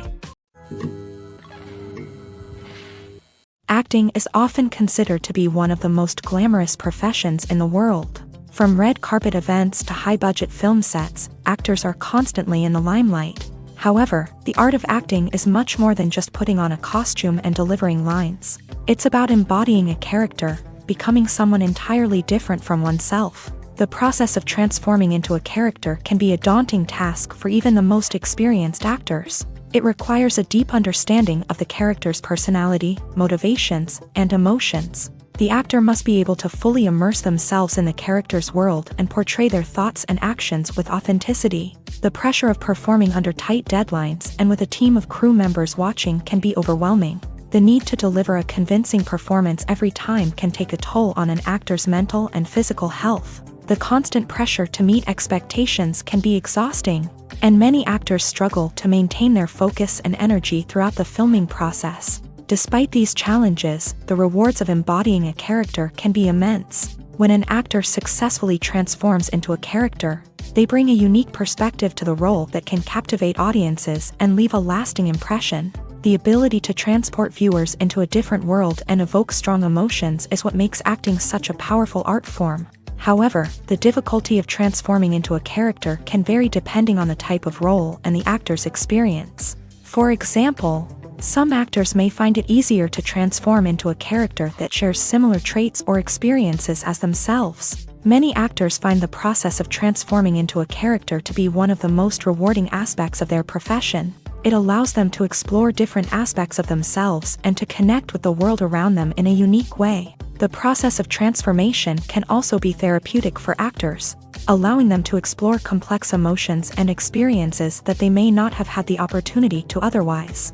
Acting is often considered to be one of the most glamorous professions in the world. From red carpet events to high-budget film sets, actors are constantly in the limelight. However, the art of acting is much more than just putting on a costume and delivering lines. It's about embodying a character, becoming someone entirely different from oneself. The process of transforming into a character can be a daunting task for even the most experienced actors. It requires a deep understanding of the character's personality, motivations, and emotions. The actor must be able to fully immerse themselves in the character's world and portray their thoughts and actions with authenticity. The pressure of performing under tight deadlines and with a team of crew members watching can be overwhelming. The need to deliver a convincing performance every time can take a toll on an actor's mental and physical health. The constant pressure to meet expectations can be exhausting, and many actors struggle to maintain their focus and energy throughout the filming process. Despite these challenges, the rewards of embodying a character can be immense. When an actor successfully transforms into a character, they bring a unique perspective to the role that can captivate audiences and leave a lasting impression. The ability to transport viewers into a different world and evoke strong emotions is what makes acting such a powerful art form. However, the difficulty of transforming into a character can vary depending on the type of role and the actor's experience. For example, some actors may find it easier to transform into a character that shares similar traits or experiences as themselves. Many actors find the process of transforming into a character to be one of the most rewarding aspects of their profession. It allows them to explore different aspects of themselves and to connect with the world around them in a unique way. The process of transformation can also be therapeutic for actors, allowing them to explore complex emotions and experiences that they may not have had the opportunity to otherwise.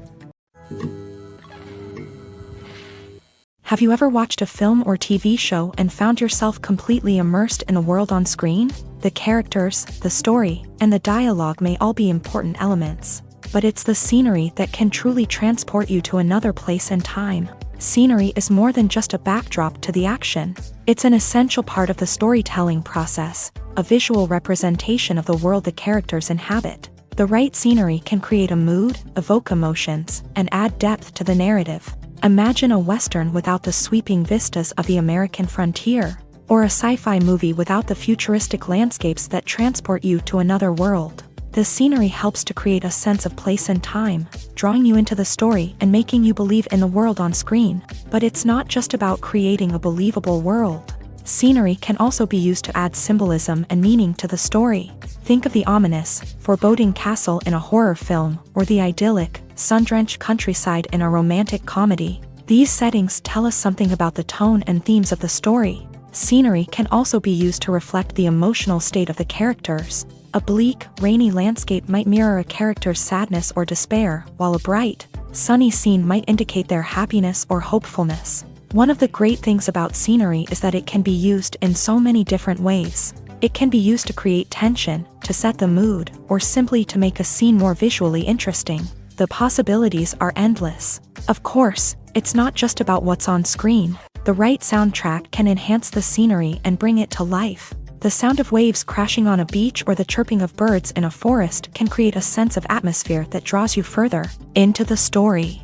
Have you ever watched a film or TV show and found yourself completely immersed in the world on screen? The characters, the story, and the dialogue may all be important elements, but it's the scenery that can truly transport you to another place and time. Scenery is more than just a backdrop to the action. It's an essential part of the storytelling process, a visual representation of the world the characters inhabit. The right scenery can create a mood, evoke emotions, and add depth to the narrative. Imagine a Western without the sweeping vistas of the American frontier, or a sci-fi movie without the futuristic landscapes that transport you to another world. The scenery helps to create a sense of place and time, drawing you into the story and making you believe in the world on screen. But it's not just about creating a believable world. Scenery can also be used to add symbolism and meaning to the story. Think of the ominous, foreboding castle in a horror film, or the idyllic, sun-drenched countryside in a romantic comedy. These settings tell us something about the tone and themes of the story. Scenery can also be used to reflect the emotional state of the characters. A bleak, rainy landscape might mirror a character's sadness or despair, while a bright, sunny scene might indicate their happiness or hopefulness. One of the great things about scenery is that it can be used in so many different ways. It can be used to create tension, to set the mood, or simply to make a scene more visually interesting. The possibilities are endless. Of course, it's not just about what's on screen. The right soundtrack can enhance the scenery and bring it to life. The sound of waves crashing on a beach or the chirping of birds in a forest can create a sense of atmosphere that draws you further into the story.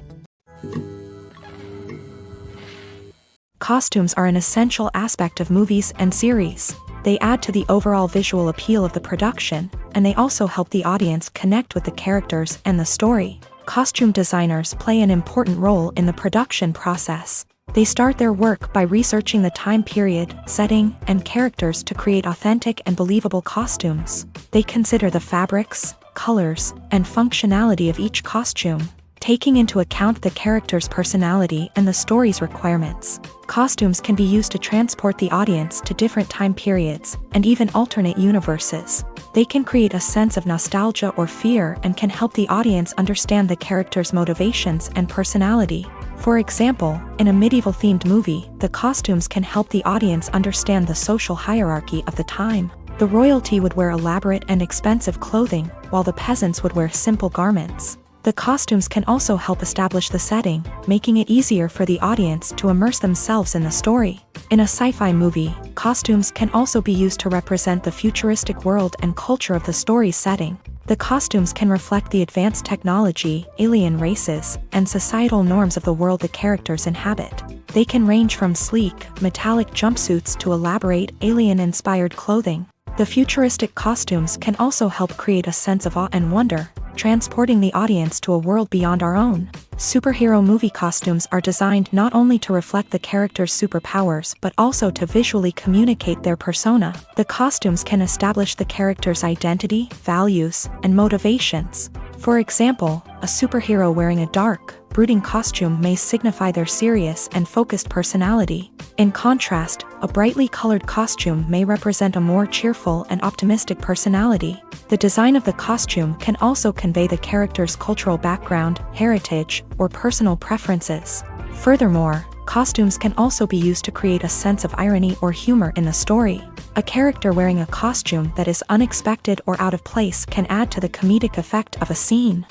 Costumes are an essential aspect of movies and series. They add to the overall visual appeal of the production, and they also help the audience connect with the characters and the story. Costume designers play an important role in the production process. They start their work by researching the time period, setting, and characters to create authentic and believable costumes. They consider the fabrics, colors, and functionality of each costume, taking into account the character's personality and the story's requirements. Costumes can be used to transport the audience to different time periods and even alternate universes. They can create a sense of nostalgia or fear and can help the audience understand the character's motivations and personality. For example, in a medieval-themed movie, the costumes can help the audience understand the social hierarchy of the time. The royalty would wear elaborate and expensive clothing, while the peasants would wear simple garments. The costumes can also help establish the setting, making it easier for the audience to immerse themselves in the story. In a sci-fi movie, costumes can also be used to represent the futuristic world and culture of the story's setting. The costumes can reflect the advanced technology, alien races, and societal norms of the world the characters inhabit. They can range from sleek, metallic jumpsuits to elaborate, alien-inspired clothing. The futuristic costumes can also help create a sense of awe and wonder, transporting the audience to a world beyond our own. Superhero movie costumes are designed not only to reflect the character's superpowers but also to visually communicate their persona. The costumes can establish the character's identity, values, and motivations. For example, a superhero wearing a dark, brooding costume may signify their serious and focused personality. In contrast, a brightly colored costume may represent a more cheerful and optimistic personality. The design of the costume can also convey the character's cultural background, heritage, or personal preferences. Furthermore, costumes can also be used to create a sense of irony or humor in the story. A character wearing a costume that is unexpected or out of place can add to the comedic effect of a scene.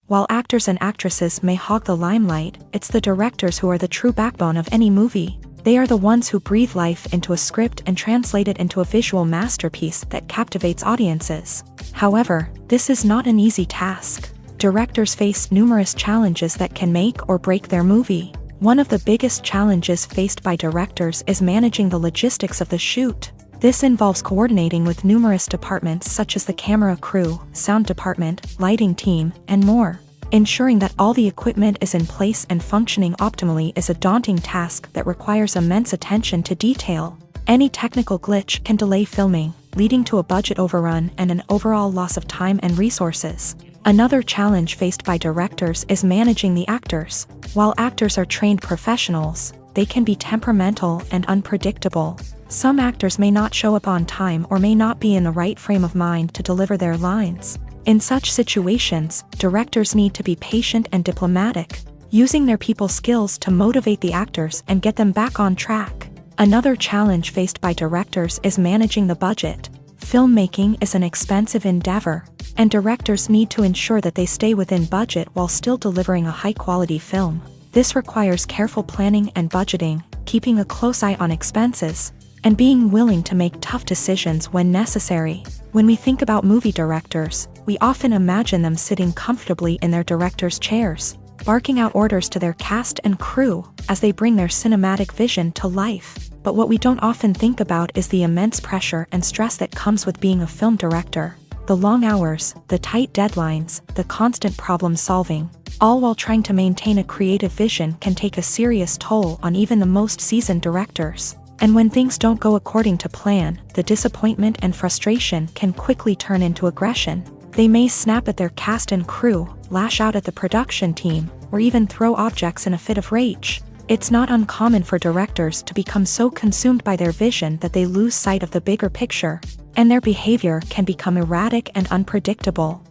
While actors and actresses may hog the limelight, it's the directors who are the true backbone of any movie. They are the ones who breathe life into a script and translate it into a visual masterpiece that captivates audiences. However, this is not an easy task. Directors face numerous challenges that can make or break their movie. One of the biggest challenges faced by directors is managing the logistics of the shoot. This involves coordinating with numerous departments such as the camera crew, sound department, lighting team, and more. Ensuring that all the equipment is in place and functioning optimally is a daunting task that requires immense attention to detail. Any technical glitch can delay filming, leading to a budget overrun and an overall loss of time and resources. Another challenge faced by directors is managing the actors. While actors are trained professionals, they can be temperamental and unpredictable. Some actors may not show up on time or may not be in the right frame of mind to deliver their lines. In such situations, directors need to be patient and diplomatic, using their people skills to motivate the actors and get them back on track. Another challenge faced by directors is managing the budget. Filmmaking is an expensive endeavor, and directors need to ensure that they stay within budget while still delivering a high-quality film. This requires careful planning and budgeting, keeping a close eye on expenses, and being willing to make tough decisions when necessary. When we think about movie directors, we often imagine them sitting comfortably in their director's chairs, barking out orders to their cast and crew as they bring their cinematic vision to life. But what we don't often think about is the immense pressure and stress that comes with being a film director. The long hours, the tight deadlines, the constant problem solving, all while trying to maintain a creative vision can take a serious toll on even the most seasoned directors. And when things don't go according to plan, the disappointment and frustration can quickly turn into aggression. They may snap at their cast and crew, lash out at the production team, or even throw objects in a fit of rage. It's not uncommon for directors to become so consumed by their vision that they lose sight of the bigger picture, and their behavior can become erratic and unpredictable.